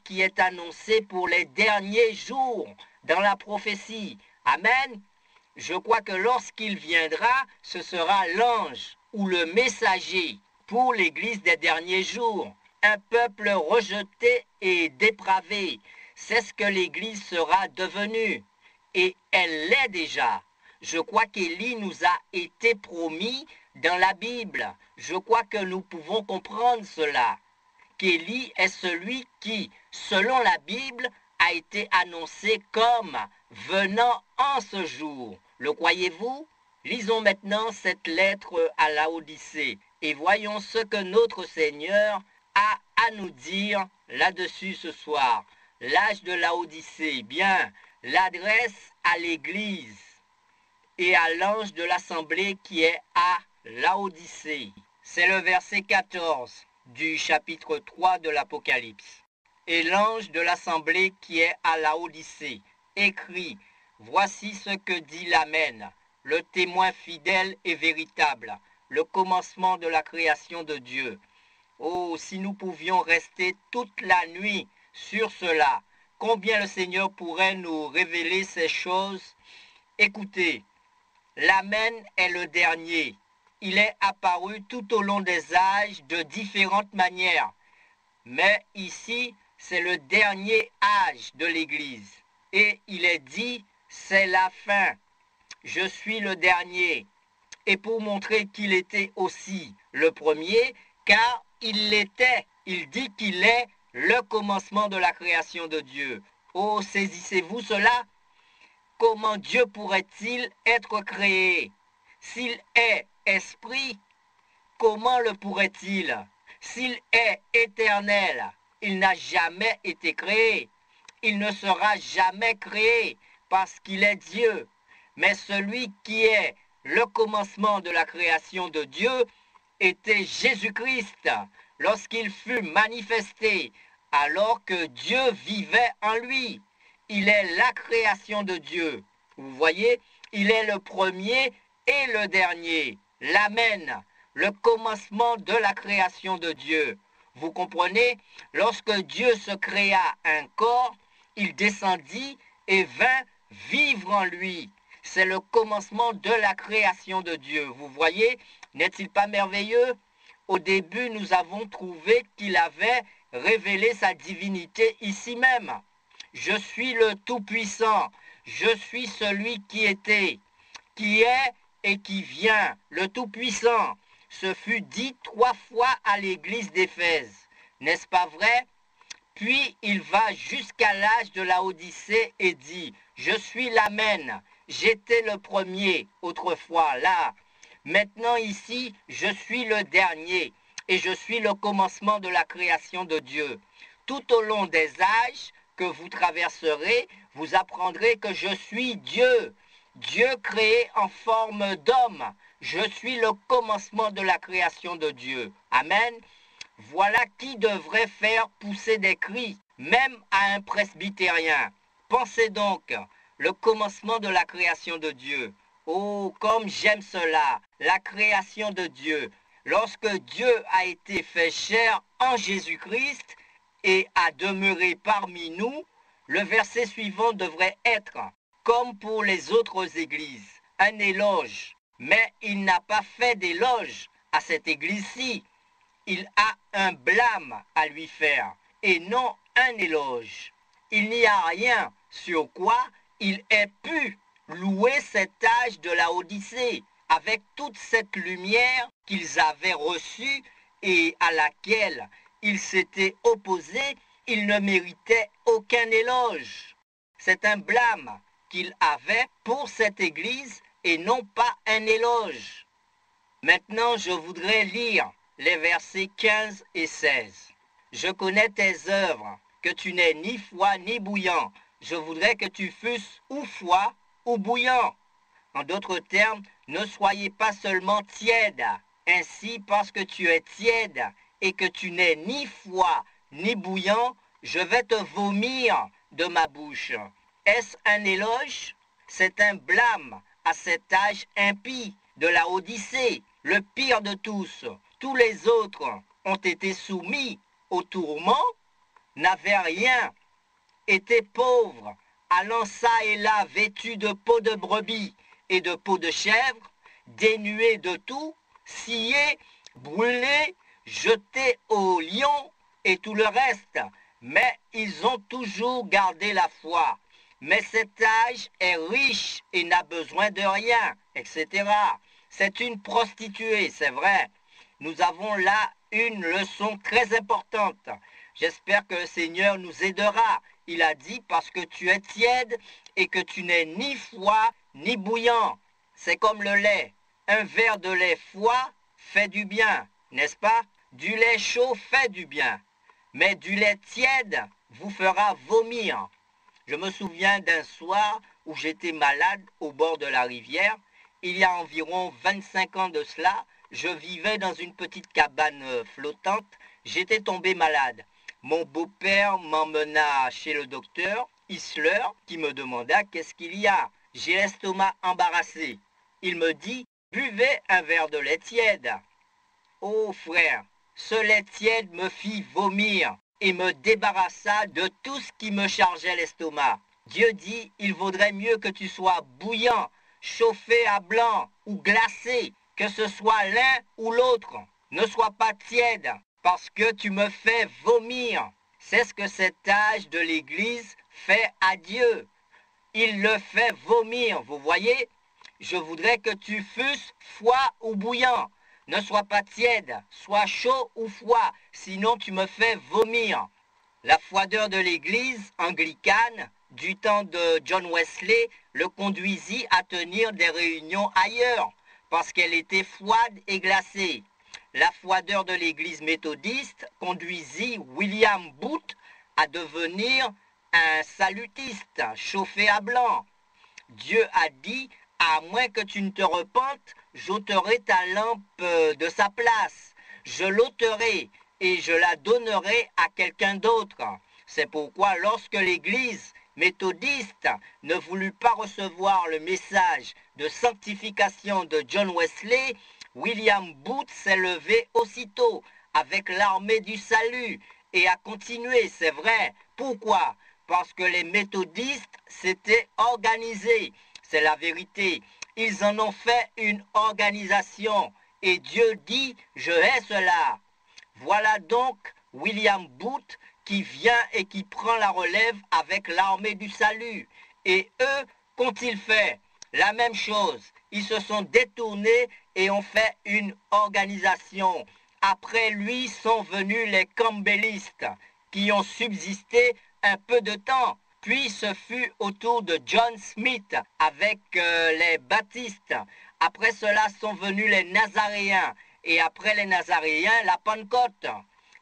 qui est annoncé pour les derniers jours dans la prophétie. Amen. Je crois que lorsqu'il viendra, ce sera l'ange ou le messager pour l'Église des derniers jours. Un peuple rejeté et dépravé. C'est ce que l'Église sera devenue. Et elle l'est déjà. Je crois qu'Élie nous a été promis dans la Bible. Je crois que nous pouvons comprendre cela. Qu'Élie est celui qui, selon la Bible, a été annoncé comme venant en ce jour. Le croyez-vous? Lisons maintenant cette lettre à Laodicée et voyons ce que notre Seigneur a à nous dire là-dessus ce soir. L'âge de Laodicée, bien, l'adresse à l'Église et à l'ange de l'assemblée qui est à Laodicée. C'est le verset 14 du chapitre 3 de l'Apocalypse. Et l'ange de l'assemblée qui est à Laodicée écrit « Voici ce que dit l'Amen, le témoin fidèle et véritable, le commencement de la création de Dieu. Oh, si nous pouvions rester toute la nuit sur cela, combien le Seigneur pourrait nous révéler ces choses. Écoutez, l'Amen est le dernier. Il est apparu tout au long des âges de différentes manières. Mais ici, c'est le dernier âge de l'Église. Et il est dit, c'est la fin. Je suis le dernier. Et pour montrer qu'il était aussi le premier, car il l'était, il dit qu'il est le commencement de la création de Dieu. Oh, saisissez-vous cela? Comment Dieu pourrait-il être créé? S'il est esprit, comment le pourrait-il? S'il est éternel, il n'a jamais été créé. Il ne sera jamais créé parce qu'il est Dieu. Mais celui qui est le commencement de la création de Dieu était Jésus-Christ lorsqu'il fut manifesté alors que Dieu vivait en lui. il est la création de Dieu. Vous voyez, il est le premier et le dernier. L'Amen, le commencement de la création de Dieu. Vous comprenez? Lorsque Dieu se créa un corps, il descendit et vint vivre en lui. C'est le commencement de la création de Dieu. Vous voyez, n'est-il pas merveilleux? Au début, nous avons trouvé qu'il avait révélé sa divinité ici même. Je suis le Tout-Puissant, je suis celui qui était, qui est et qui vient, le Tout-Puissant. Ce fut dit 3 fois à l'église d'Éphèse. N'est-ce pas vrai? Puis il va jusqu'à l'âge de la Odyssée et dit, je suis l'Amen, j'étais le premier autrefois là. Maintenant ici, je suis le dernier et je suis le commencement de la création de Dieu. Tout au long des âges que vous traverserez, vous apprendrez que je suis Dieu. Dieu créé en forme d'homme. Je suis le commencement de la création de Dieu. Amen. Voilà qui devrait faire pousser des cris, même à un presbytérien. Pensez donc, le commencement de la création de Dieu. Oh, comme j'aime cela, la création de Dieu. Lorsque Dieu a été fait chair en Jésus-Christ et a demeuré parmi nous, le verset suivant devrait être, comme pour les autres églises, un éloge. Mais il n'a pas fait d'éloge à cette église-ci. Il a un blâme à lui faire et non un éloge. Il n'y a rien sur quoi il ait pu louer cet âge de la Odyssée avec toute cette lumière qu'ils avaient reçue et à laquelle ils s'étaient opposés. Il ne méritait aucun éloge. C'est un blâme qu'il avait pour cette église et non pas un éloge. Maintenant, je voudrais lire les versets 15 et 16. Je connais tes œuvres, que tu n'es ni froid ni bouillant. Je voudrais que tu fusses ou froid ou bouillant. En d'autres termes, ne soyez pas seulement tiède. Ainsi, parce que tu es tiède et que tu n'es ni froid ni bouillant, je vais te vomir de ma bouche. Est-ce un éloge? C'est un blâme à cet âge impie de la Odyssée, le pire de tous. Tous les autres ont été soumis au tourment, n'avaient rien, étaient pauvres, allant çà et là vêtus de peau de brebis et de peau de chèvre, dénués de tout, sciés, brûlés, jetés au lion et tout le reste. Mais ils ont toujours gardé la foi. Mais cet âge est riche et n'a besoin de rien, etc. C'est une prostituée, c'est vrai. Nous avons là une leçon très importante. J'espère que le Seigneur nous aidera. Il a dit, parce que tu es tiède et que tu n'es ni froid ni bouillant. C'est comme le lait. Un verre de lait froid fait du bien, n'est-ce pas? Du lait chaud fait du bien. Mais du lait tiède vous fera vomir. Je me souviens d'un soir où j'étais malade au bord de la rivière. Il y a environ 25 ans de cela, je vivais dans une petite cabane flottante. J'étais tombé malade. Mon beau-père m'emmena chez le docteur Isler qui me demanda qu'est-ce qu'il y a. J'ai l'estomac embarrassé. Il me dit, buvez un verre de lait tiède. Oh frère, ce lait tiède me fit vomir et me débarrassa de tout ce qui me chargeait l'estomac. Dieu dit, il vaudrait mieux que tu sois bouillant, chauffé à blanc ou glacé, que ce soit l'un ou l'autre. Ne sois pas tiède, parce que tu me fais vomir. C'est ce que cet âge de l'Église fait à Dieu. Il le fait vomir, vous voyez? Je voudrais que tu fusses froid ou bouillant. Ne sois pas tiède, sois chaud ou froid, sinon tu me fais vomir. La froideur de l'église anglicane du temps de John Wesley le conduisit à tenir des réunions ailleurs, parce qu'elle était froide et glacée. La froideur de l'église méthodiste conduisit William Booth à devenir un salutiste chauffé à blanc. Dieu a dit, à moins que tu ne te repentes, j'ôterai ta lampe de sa place. Je l'ôterai et je la donnerai à quelqu'un d'autre. C'est pourquoi lorsque l'Église méthodiste ne voulut pas recevoir le message de sanctification de John Wesley, William Booth s'est levé aussitôt avec l'armée du salut et a continué, c'est vrai. Pourquoi? Parce que les méthodistes s'étaient organisés, c'est la vérité. Ils en ont fait une organisation et Dieu dit, je hais cela. Voilà donc William Booth qui vient et qui prend la relève avec l'armée du salut. Et eux, qu'ont-ils fait? La même chose. Ils se sont détournés et ont fait une organisation. Après lui sont venus les campbellistes qui ont subsisté un peu de temps. Puis ce fut au tour de John Smith avec les baptistes. Après cela sont venus les nazaréens. Et après les nazaréens, la Pentecôte.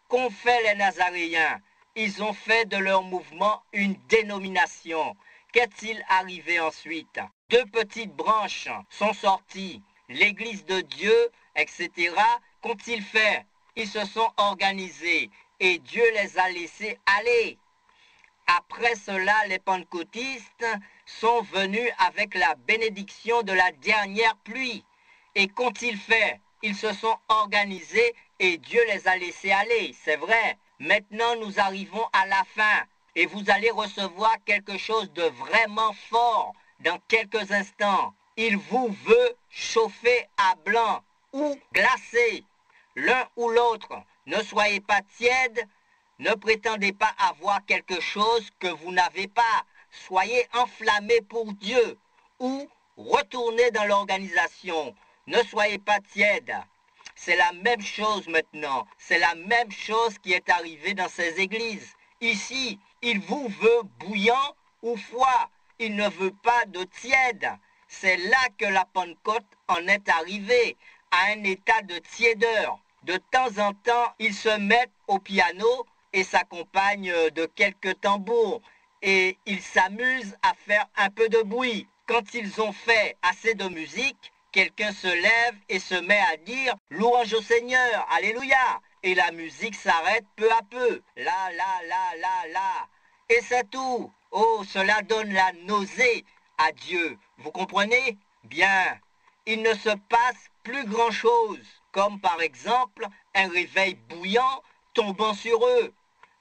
Qu'ont fait les nazaréens? Ils ont fait de leur mouvement une dénomination. Qu'est-il arrivé ensuite? Deux petites branches sont sorties. L'Église de Dieu, etc. Qu'ont-ils fait? Ils se sont organisés et Dieu les a laissés aller. Après cela, les pentecôtistes sont venus avec la bénédiction de la dernière pluie. Et qu'ont-ils fait? Ils se sont organisés et Dieu les a laissés aller, c'est vrai. Maintenant, nous arrivons à la fin et vous allez recevoir quelque chose de vraiment fort dans quelques instants. Il vous veut chauffer à blanc ou glacé, l'un ou l'autre. Ne soyez pas tiède. Ne prétendez pas avoir quelque chose que vous n'avez pas. Soyez enflammés pour Dieu ou retournez dans l'organisation. Ne soyez pas tiède. C'est la même chose maintenant. C'est la même chose qui est arrivée dans ces églises. Ici, il vous veut bouillant ou froid. Il ne veut pas de tiède. C'est là que la Pentecôte en est arrivée, à un état de tiédeur. De temps en temps, ils se mettent au piano et s'accompagne de quelques tambours et ils s'amusent à faire un peu de bruit. Quand ils ont fait assez de musique, quelqu'un se lève et se met à dire « Louange au Seigneur, Alléluia !» Et la musique s'arrête peu à peu. Là, là, là, là, là. Et c'est tout. Oh, cela donne la nausée à Dieu. Vous comprenez? Bien. Il ne se passe plus grand-chose, comme par exemple un réveil bouillant tombant sur eux.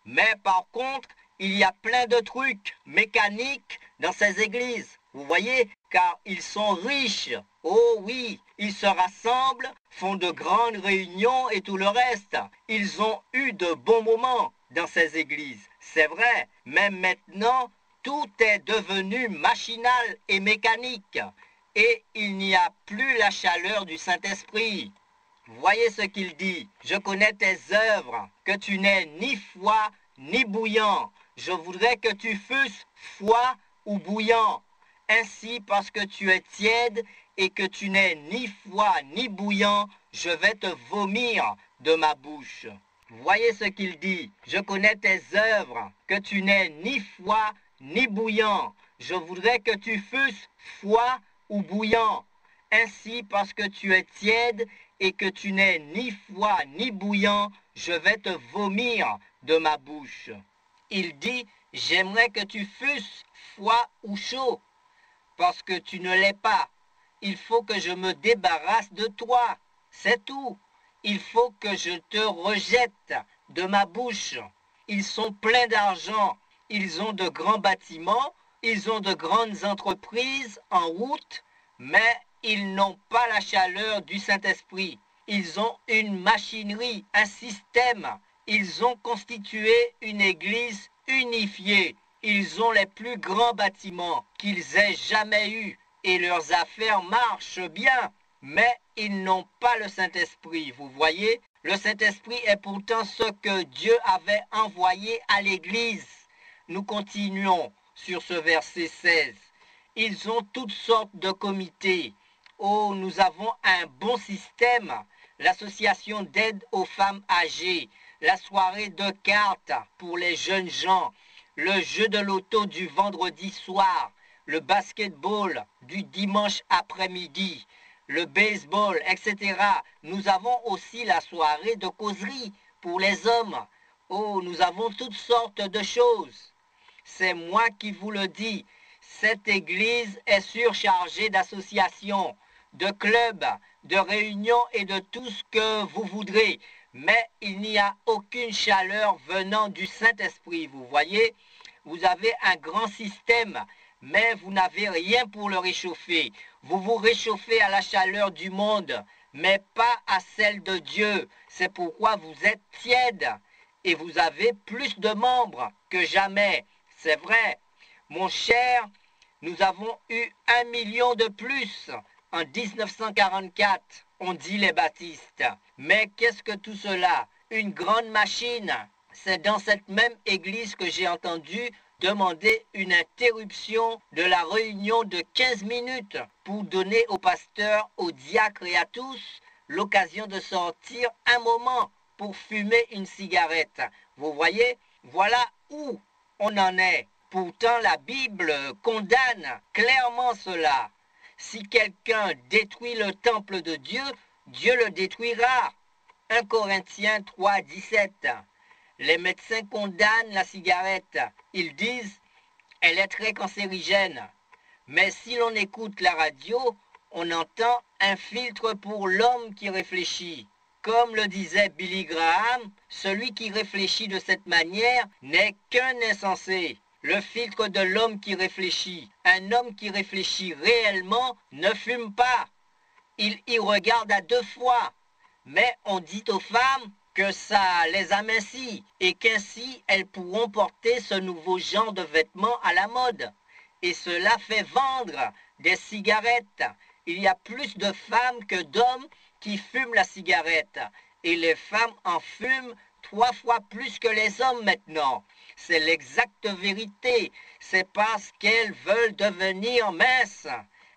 Mais par contre, il y a plein de trucs mécaniques dans ces églises. Vous voyez, car ils sont riches. Oh oui, ils se rassemblent, font de grandes réunions et tout le reste. Ils ont eu de bons moments dans ces églises. C'est vrai, mais maintenant, tout est devenu machinal et mécanique. Et il n'y a plus la chaleur du Saint-Esprit. Voyez ce qu'il dit. Je connais tes œuvres, que tu n'es ni froid ni bouillant. Je voudrais que tu fusses froid ou bouillant. Ainsi, parce que tu es tiède et que tu n'es ni froid ni bouillant, je vais te vomir de ma bouche. Voyez ce qu'il dit. Je connais tes œuvres, que tu n'es ni froid ni bouillant. Je voudrais que tu fusses froid ou bouillant. Ainsi, parce que tu es tiède et que tu n'es ni froid ni bouillant, je vais te vomir de ma bouche. Il dit, j'aimerais que tu fusses froid ou chaud, parce que tu ne l'es pas. Il faut que je me débarrasse de toi, c'est tout. Il faut que je te rejette de ma bouche. Ils sont pleins d'argent, ils ont de grands bâtiments, ils ont de grandes entreprises en route, mais ils n'ont pas la chaleur du Saint-Esprit. Ils ont une machinerie, un système. Ils ont constitué une église unifiée. Ils ont les plus grands bâtiments qu'ils aient jamais eus et leurs affaires marchent bien. Mais ils n'ont pas le Saint-Esprit, vous voyez. Le Saint-Esprit est pourtant ce que Dieu avait envoyé à l'église. Nous continuons sur ce verset 16. Ils ont toutes sortes de comités. Oh, nous avons un bon système. L'association d'aide aux femmes âgées, la soirée de cartes pour les jeunes gens, le jeu de loto du vendredi soir, le basketball du dimanche après-midi, le baseball, etc. Nous avons aussi la soirée de causerie pour les hommes. Oh, nous avons toutes sortes de choses. c'est moi qui vous le dis. Cette église est surchargée d'associations, de clubs, de réunions et de tout ce que vous voudrez. Mais il n'y a aucune chaleur venant du Saint-Esprit, vous voyez. Vous avez un grand système, mais vous n'avez rien pour le réchauffer. Vous vous réchauffez à la chaleur du monde, mais pas à celle de Dieu. C'est pourquoi vous êtes tiède et vous avez plus de membres que jamais. C'est vrai, mon cher, nous avons eu 1 million de plus en 1944, on dit les baptistes. Mais qu'est-ce que tout cela? Une grande machine. C'est dans cette même église que j'ai entendu demander une interruption de la réunion de 15 minutes pour donner au pasteur, au diacre et à tous l'occasion de sortir un moment pour fumer une cigarette. Vous voyez, voilà où on en est. Pourtant, la Bible condamne clairement cela. Si quelqu'un détruit le temple de Dieu, Dieu le détruira. 1 Corinthiens 3, 17. Les médecins condamnent la cigarette. Ils disent elle est très cancérigène. Mais si l'on écoute la radio, on entend un filtre pour l'homme qui réfléchit. Comme le disait Billy Graham, celui qui réfléchit de cette manière n'est qu'un insensé. Le filtre de l'homme qui réfléchit. Un homme qui réfléchit réellement ne fume pas. Il y regarde à 2 fois. Mais on dit aux femmes que ça les amincit et qu'ainsi elles pourront porter ce nouveau genre de vêtements à la mode. Et cela fait vendre des cigarettes. Il y a plus de femmes que d'hommes qui fument la cigarette. Et les femmes en fument 3 fois plus que les hommes maintenant. C'est l'exacte vérité. C'est parce qu'elles veulent devenir minces.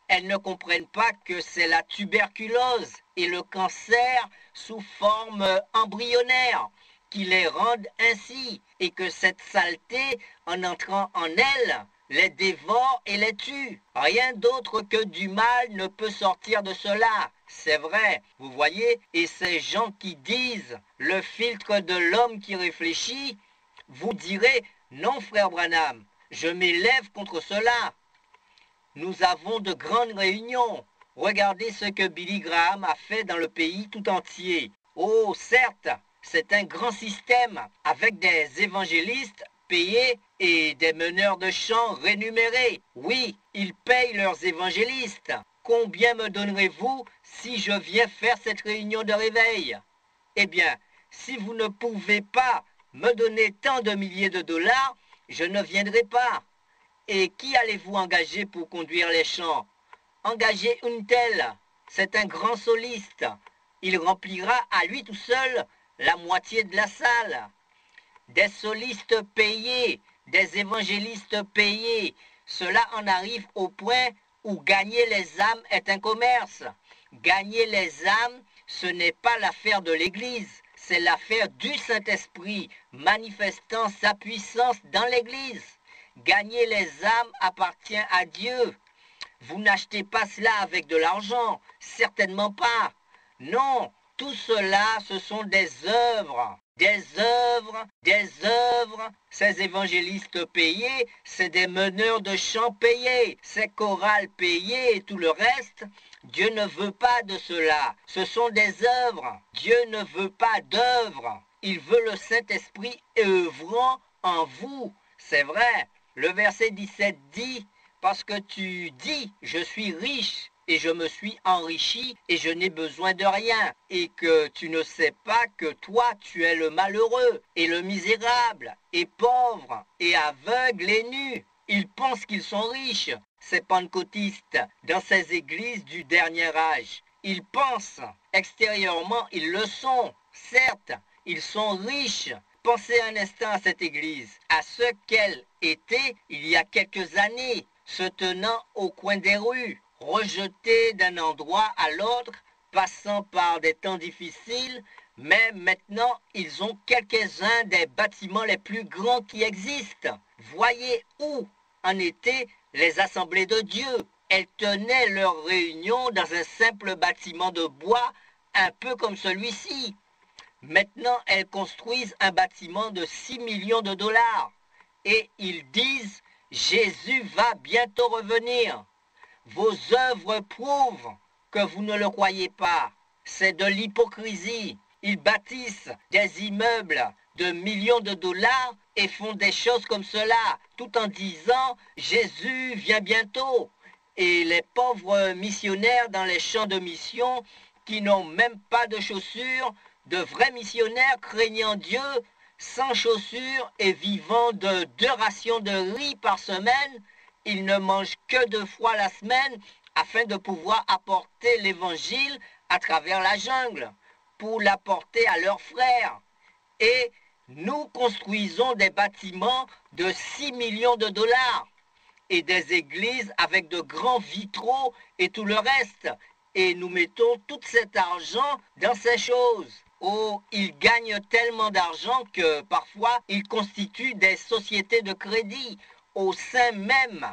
Elles ne comprennent pas que c'est la tuberculose et le cancer sous forme embryonnaire qui les rendent ainsi et que cette saleté, en entrant en elles, les dévore et les tue. Rien d'autre que du mal ne peut sortir de cela. C'est vrai, vous voyez, et ces gens qui disent le filtre de l'homme qui réfléchit, vous direz non, frère Branham, je m'élève contre cela. Nous avons de grandes réunions. Regardez ce que Billy Graham a fait dans le pays tout entier. Oh, certes, c'est un grand système avec des évangélistes payés et des meneurs de chants rémunérés. Oui, ils payent leurs évangélistes. Combien me donnerez-vous si je viens faire cette réunion de réveil? Eh bien, si vous ne pouvez pas me donner tant de milliers de dollars, je ne viendrai pas. Et qui allez-vous engager pour conduire les chants? Engagez une telle. C'est un grand soliste. Il remplira à lui tout seul la moitié de la salle. Des solistes payés, des évangélistes payés. Cela en arrive au point où gagner les âmes est un commerce. Gagner les âmes, ce n'est pas l'affaire de l'Église, c'est l'affaire du Saint-Esprit manifestant sa puissance dans l'Église. Gagner les âmes appartient à Dieu. Vous n'achetez pas cela avec de l'argent, certainement pas. Non, tout cela, ce sont des œuvres. Des œuvres, des œuvres. Ces évangélistes payés, c'est des meneurs de chants payés, ces chorales payées et tout le reste. Dieu ne veut pas de cela. Ce sont des œuvres. Dieu ne veut pas d'œuvres. Il veut le Saint-Esprit œuvrant en vous. C'est vrai. Le verset 17 dit, parce que tu dis, je suis riche et je me suis enrichi et je n'ai besoin de rien, et que tu ne sais pas que toi, tu es le malheureux et le misérable et pauvre et aveugle et nu. Ils pensent qu'ils sont riches, ces pentecôtistes, dans ces églises du dernier âge. Ils pensent, extérieurement, ils le sont. Certes, ils sont riches. Pensez un instant à cette église, à ce qu'elle était il y a quelques années, se tenant au coin des rues, rejetée d'un endroit à l'autre, passant par des temps difficiles, mais maintenant ils ont quelques-uns des bâtiments les plus grands qui existent. Voyez où en étaient les assemblées de Dieu. Elles tenaient leurs réunions dans un simple bâtiment de bois, un peu comme celui-ci. Maintenant, elles construisent un bâtiment de 6 millions de dollars. et ils disent « Jésus va bientôt revenir ». Vos œuvres prouvent que vous ne le croyez pas. C'est de l'hypocrisie. Ils bâtissent des immeubles de millions de dollars et font des choses comme cela, tout en disant « Jésus vient bientôt ». Et les pauvres missionnaires dans les champs de mission qui n'ont même pas de chaussures, de vrais missionnaires craignant Dieu, sans chaussures et vivant de 2 rations de riz par semaine, ils ne mangent que 2 fois la semaine afin de pouvoir apporter l'évangile à travers la jungle, pour l'apporter à leurs frères. Et nous construisons des bâtiments de 6 millions de dollars et des églises avec de grands vitraux et tout le reste. Et nous mettons tout cet argent dans ces choses. Oh, ils gagnent tellement d'argent que parfois ils constituent des sociétés de crédit au sein même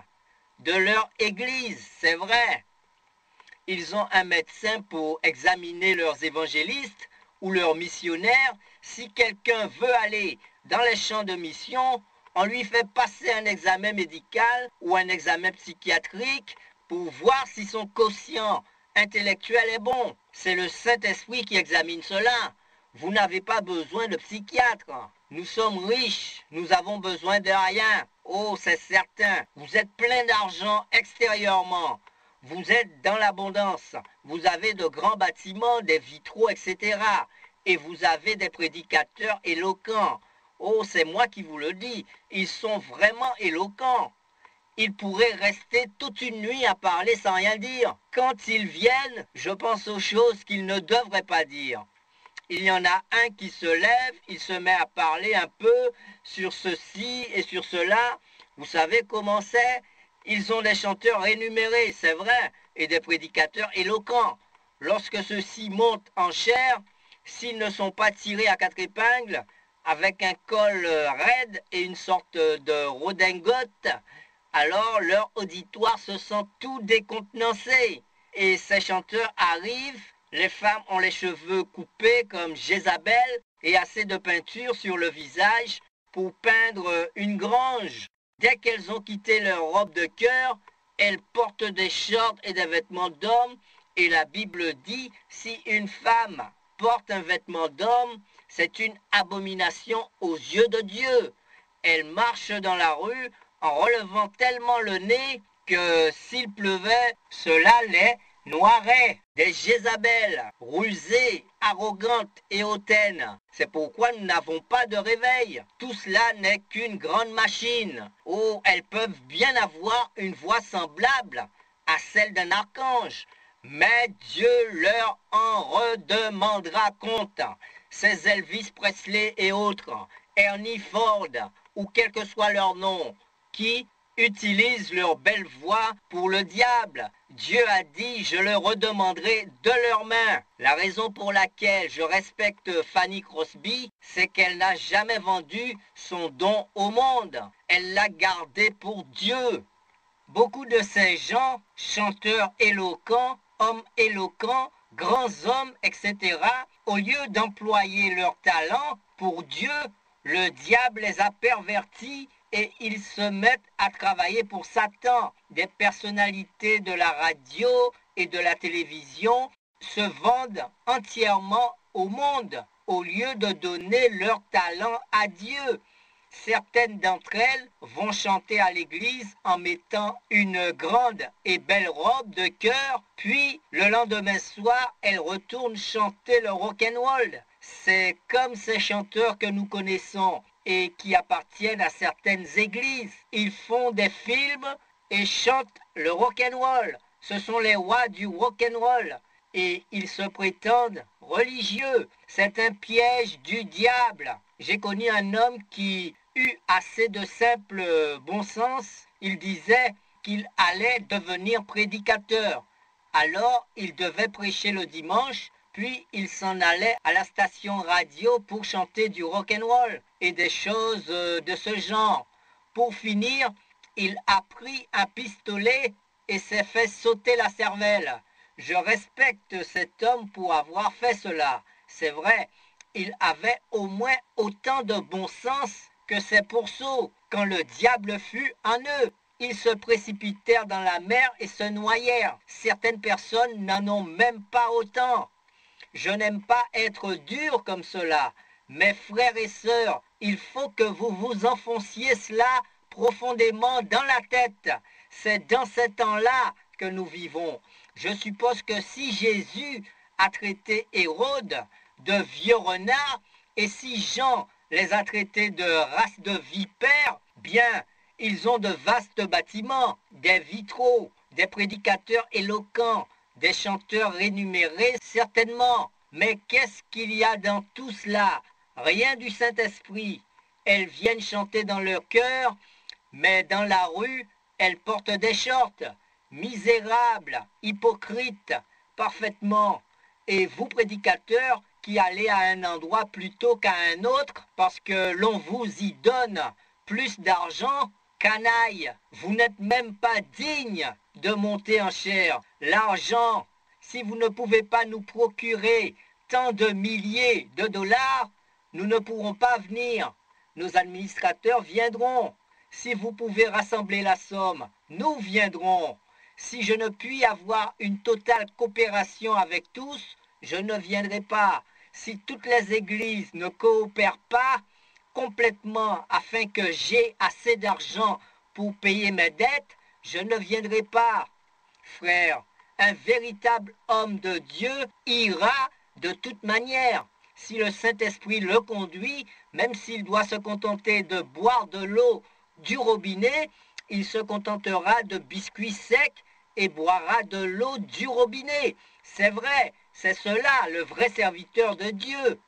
de leur église, c'est vrai. Ils ont un médecin pour examiner leurs évangélistes ou leurs missionnaires. Si quelqu'un veut aller dans les champs de mission, on lui fait passer un examen médical ou un examen psychiatrique pour voir si son quotient intellectuel est bon. C'est le Saint-Esprit qui examine cela. Vous n'avez pas besoin de psychiatre. Nous sommes riches, nous avons besoin de rien. Oh, c'est certain, vous êtes plein d'argent extérieurement. Vous êtes dans l'abondance. Vous avez de grands bâtiments, des vitraux, etc. Et vous avez des prédicateurs éloquents. Oh, c'est moi qui vous le dis. Ils sont vraiment éloquents. Ils pourraient rester toute une nuit à parler sans rien dire. Quand ils viennent, je pense aux choses qu'ils ne devraient pas dire. Il y en a un qui se lève, il se met à parler un peu sur ceci et sur cela. Vous savez comment c'est? Ils ont des chanteurs énumérés, c'est vrai, et des prédicateurs éloquents. Lorsque ceux-ci montent en chair, s'ils ne sont pas tirés à 4 épingles, avec un col raide et une sorte de redingote, alors leur auditoire se sent tout décontenancé. Et ces chanteurs arrivent, les femmes ont les cheveux coupés comme Jézabel et assez de peinture sur le visage pour peindre une grange. Dès qu'elles ont quitté leur robe de cœur, elles portent des shorts et des vêtements d'homme. Et la Bible dit, si une femme porte un vêtement d'homme, c'est une abomination aux yeux de Dieu. Elle marche dans la rue en relevant tellement le nez que s'il pleuvait, cela les noirait. Des Jézabel, rusées, arrogantes et hautaines. C'est pourquoi nous n'avons pas de réveil. Tout cela n'est qu'une grande machine. Oh, elles peuvent bien avoir une voix semblable à celle d'un archange. Mais Dieu leur en redemandera compte. Ces Elvis Presley et autres, Ernie Ford, ou quel que soit leur nom, qui utilisent leur belle voix pour le diable. Dieu a dit, je le redemanderai de leurs mains. La raison pour laquelle je respecte Fanny Crosby, c'est qu'elle n'a jamais vendu son don au monde. Elle l'a gardé pour Dieu. Beaucoup de ces gens, chanteurs éloquents, hommes éloquents, grands hommes, etc., au lieu d'employer leur talent pour Dieu, le diable les a pervertis et ils se mettent à travailler pour Satan. Des personnalités de la radio et de la télévision se vendent entièrement au monde au lieu de donner leur talent à Dieu. Certaines d'entre elles vont chanter à l'église en mettant une grande et belle robe de chœur, puis le lendemain soir, elles retournent chanter le rock'n'roll. C'est comme ces chanteurs que nous connaissons et qui appartiennent à certaines églises. Ils font des films et chantent le rock'n'roll. Ce sont les rois du rock'n'roll. Et ils se prétendent religieux. C'est un piège du diable. J'ai connu un homme qui eut assez de simple bon sens. Il disait qu'il allait devenir prédicateur. Alors, il devait prêcher le dimanche, puis il s'en allait à la station radio pour chanter du rock'n'roll et des choses de ce genre. Pour finir, il a pris un pistolet et s'est fait sauter la cervelle. Je respecte cet homme pour avoir fait cela. C'est vrai, il avait au moins autant de bon sens que ces pourceaux, quand le diable fut en eux. Ils se précipitèrent dans la mer et se noyèrent. Certaines personnes n'en ont même pas autant. Je n'aime pas être dur comme cela. Mes frères et sœurs, il faut que vous vous enfonciez cela profondément dans la tête. C'est dans ces temps-là que nous vivons. Je suppose que si Jésus a traité Hérode de vieux renards et si Jean les a traités de race de vipères, bien, ils ont de vastes bâtiments, des vitraux, des prédicateurs éloquents, des chanteurs rémunérés, certainement. Mais qu'est-ce qu'il y a dans tout cela? Rien du Saint-Esprit. Elles viennent chanter dans leur cœur, mais dans la rue, elles portent des shorts. Misérables, hypocrites, parfaitement. Et vous, prédicateurs, qui allez à un endroit plutôt qu'à un autre, parce que l'on vous y donne plus d'argent, canaille, vous n'êtes même pas digne de monter en chair. L'argent, si vous ne pouvez pas nous procurer tant de milliers de dollars, nous ne pourrons pas venir. Nos administrateurs viendront. Si vous pouvez rassembler la somme, nous viendrons. Si je ne puis avoir une totale coopération avec tous, je ne viendrai pas. Si toutes les églises ne coopèrent pas complètement afin que j'ai assez d'argent pour payer mes dettes, je ne viendrai pas. Frère, un véritable homme de Dieu ira de toute manière. Si le Saint-Esprit le conduit, même s'il doit se contenter de boire de l'eau du robinet, il se contentera de biscuits secs et boira de l'eau du robinet. C'est vrai, c'est cela le vrai serviteur de Dieu.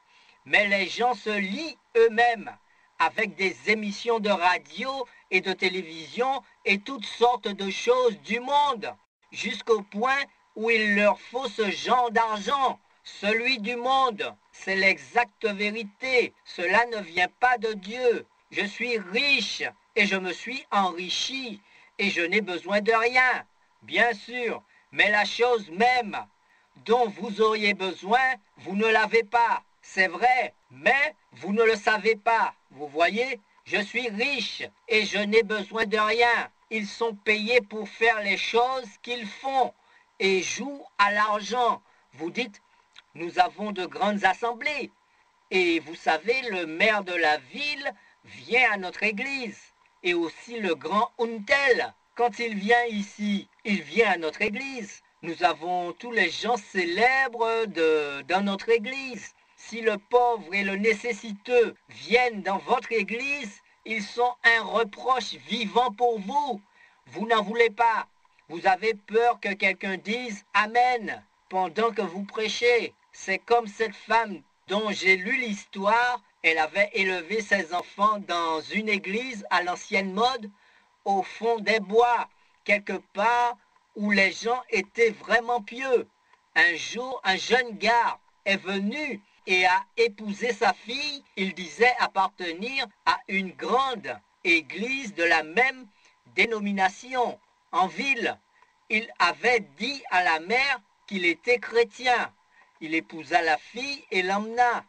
Mais les gens se lient eux-mêmes avec des émissions de radio et de télévision et toutes sortes de choses du monde, jusqu'au point où il leur faut ce genre d'argent, celui du monde. C'est l'exacte vérité. Cela ne vient pas de Dieu. Je suis riche et je me suis enrichi et je n'ai besoin de rien, bien sûr, mais la chose même dont vous auriez besoin, vous ne l'avez pas. C'est vrai, mais vous ne le savez pas. Vous voyez, je suis riche et je n'ai besoin de rien. Ils sont payés pour faire les choses qu'ils font et jouent à l'argent. Vous dites, nous avons de grandes assemblées. Et vous savez, le maire de la ville vient à notre église. Et aussi le grand Untel. Quand il vient ici, il vient à notre église. Nous avons tous les gens célèbres dans notre église. Si le pauvre et le nécessiteux viennent dans votre église, ils sont un reproche vivant pour vous. Vous n'en voulez pas. Vous avez peur que quelqu'un dise Amen pendant que vous prêchez. C'est comme cette femme dont j'ai lu l'histoire. Elle avait élevé ses enfants dans une église à l'ancienne mode, au fond des bois, quelque part où les gens étaient vraiment pieux. Un jour, un jeune gars est venu et a épousé sa fille. Il disait appartenir à une grande église de la même dénomination en ville. Il avait dit à la mère qu'il était chrétien. Il épousa la fille et l'emmena.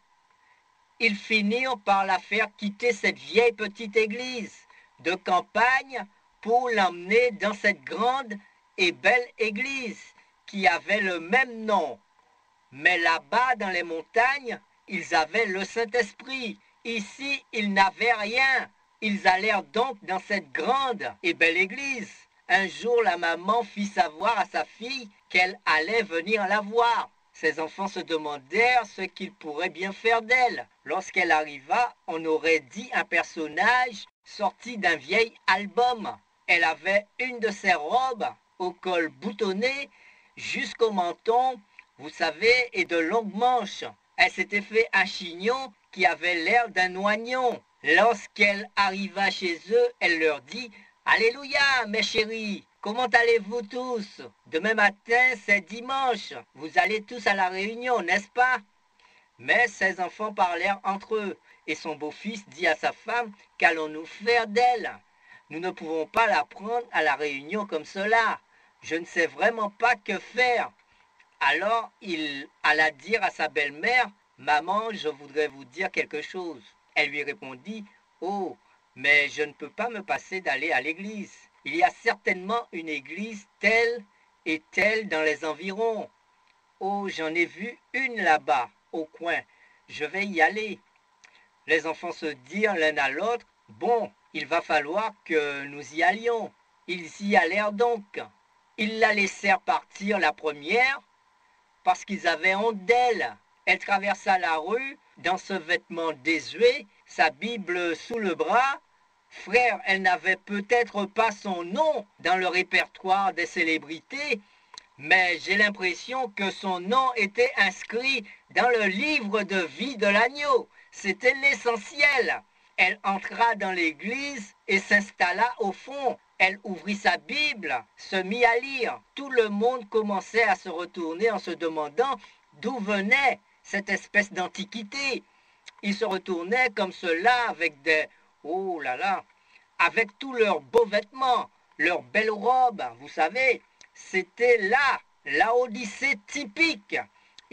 Ils finirent par la faire quitter cette vieille petite église de campagne pour l'emmener dans cette grande et belle église qui avait le même nom. Mais là-bas, dans les montagnes, ils avaient le Saint-Esprit. Ici, ils n'avaient rien. Ils allèrent donc dans cette grande et belle église. Un jour, la maman fit savoir à sa fille qu'elle allait venir la voir. Ses enfants se demandèrent ce qu'ils pourraient bien faire d'elle. Lorsqu'elle arriva, on aurait dit un personnage sorti d'un vieil album. Elle avait une de ses robes au col boutonné jusqu'au menton, vous savez, et de longues manches. Elle s'était fait un chignon qui avait l'air d'un oignon. Lorsqu'elle arriva chez eux, elle leur dit « Alléluia, mes chéris, comment allez-vous tous? Demain matin, c'est dimanche. Vous allez tous à la réunion, n'est-ce pas ?» Mais ses enfants parlèrent entre eux, et son beau-fils dit à sa femme « Qu'allons-nous faire d'elle? Nous ne pouvons pas la prendre à la réunion comme cela. Je ne sais vraiment pas que faire. » Alors il alla dire à sa belle-mère « Maman, je voudrais vous dire quelque chose. » Elle lui répondit Oh, mais je ne peux pas me passer d'aller à l'église. Il y a certainement une église telle et telle dans les environs. Oh, j'en ai vu une là-bas, au coin. Je vais y aller. Les enfants se dirent l'un à l'autre, bon, il va falloir que nous y allions. Ils y allèrent donc. Ils la laissèrent partir la première parce qu'ils avaient honte d'elle. Elle traversa la rue dans ce vêtement désuet, sa Bible sous le bras. Frère, elle n'avait peut-être pas son nom dans le répertoire des célébrités, mais j'ai l'impression que son nom était inscrit dans le livre de vie de l'agneau. C'était l'essentiel. Elle entra dans l'église et s'installa au fond. Elle ouvrit sa Bible, se mit à lire. Tout le monde commençait à se retourner en se demandant d'où venait cette espèce d'antiquité. Ils se retournaient comme cela avec des... Oh là là! Avec tous leurs beaux vêtements, leurs belles robes, vous savez. C'était là, la Odyssée typique.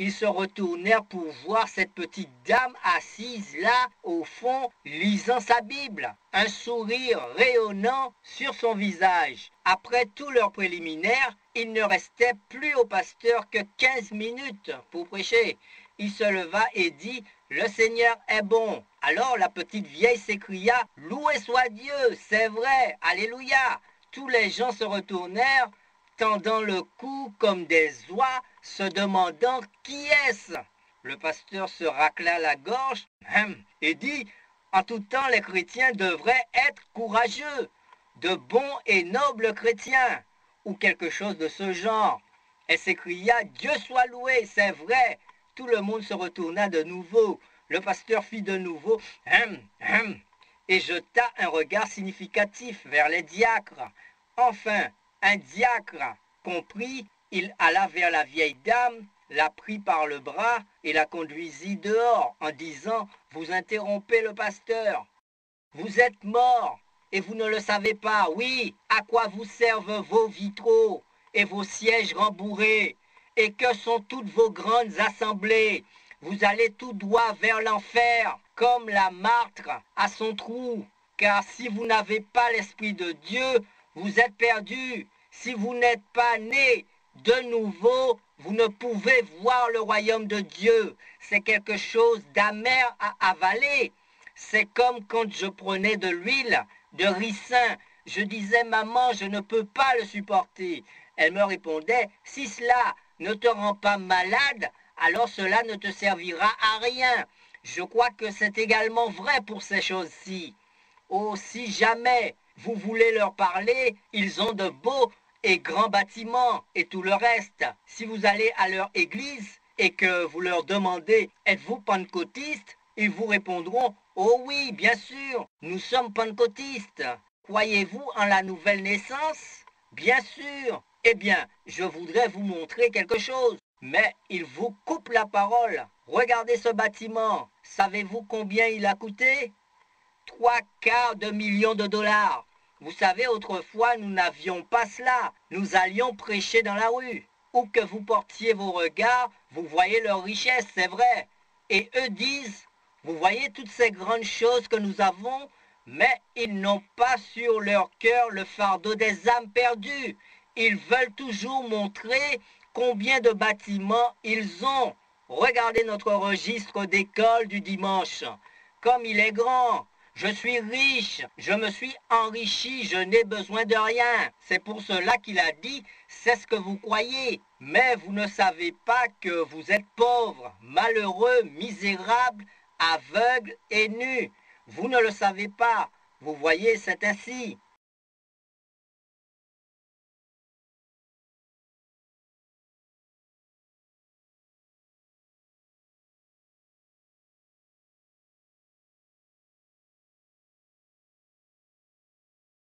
Ils se retournèrent pour voir cette petite dame assise là, au fond, lisant sa Bible, un sourire rayonnant sur son visage. Après tous leurs préliminaires, il ne restait plus au pasteur que 15 minutes pour prêcher. Il se leva et dit, « Le Seigneur est bon. » Alors la petite vieille s'écria, « Loué soit Dieu, c'est vrai, Alléluia !» Tous les gens se retournèrent, tendant le cou comme des oies, se demandant qui est-ce. Le pasteur se racla la gorge et dit, en tout temps les chrétiens devraient être courageux, de bons et nobles chrétiens, ou quelque chose de ce genre. Elle s'écria, Dieu soit loué, c'est vrai. Tout le monde se retourna de nouveau. Le pasteur fit de nouveau et jeta un regard significatif vers les diacres. Enfin, un diacre comprit, il alla vers la vieille dame, la prit par le bras et la conduisit dehors en disant, « Vous interrompez le pasteur. Vous êtes mort et vous ne le savez pas. Oui, à quoi vous servent vos vitraux et vos sièges rembourrés? Et que sont toutes vos grandes assemblées? Vous allez tout droit vers l'enfer, comme la martre à son trou. Car si vous n'avez pas l'Esprit de Dieu, vous êtes perdus. Si vous n'êtes pas nés de nouveau, vous ne pouvez voir le royaume de Dieu. C'est quelque chose d'amer à avaler. C'est comme quand je prenais de l'huile de ricin. Je disais, maman, je ne peux pas le supporter. Elle me répondait, si cela ne te rend pas malade, alors cela ne te servira à rien. Je crois que c'est également vrai pour ces choses-ci. Oh, si jamais vous voulez leur parler, ils ont de beaux et grands bâtiments et tout le reste. Si vous allez à leur église et que vous leur demandez, êtes-vous pentecôtiste? Ils vous répondront, oh oui, bien sûr, nous sommes pentecôtistes. Croyez-vous en la nouvelle naissance? Bien sûr. Eh bien, je voudrais vous montrer quelque chose. Mais il vous coupe la parole. Regardez ce bâtiment. Savez-vous combien il a coûté? 3/4 de dollars. Vous savez, autrefois, nous n'avions pas cela. Nous allions prêcher dans la rue. Où que vous portiez vos regards, vous voyez leur richesse, c'est vrai. Et eux disent, vous voyez toutes ces grandes choses que nous avons, mais ils n'ont pas sur leur cœur le fardeau des âmes perdues. Ils veulent toujours montrer combien de bâtiments ils ont. Regardez notre registre d'école du dimanche. Comme il est grand. Je suis riche, je me suis enrichi, je n'ai besoin de rien. C'est pour cela qu'il a dit, c'est ce que vous croyez. Mais vous ne savez pas que vous êtes pauvre, malheureux, misérable, aveugle et nu. Vous ne le savez pas. Vous voyez, c'est ainsi.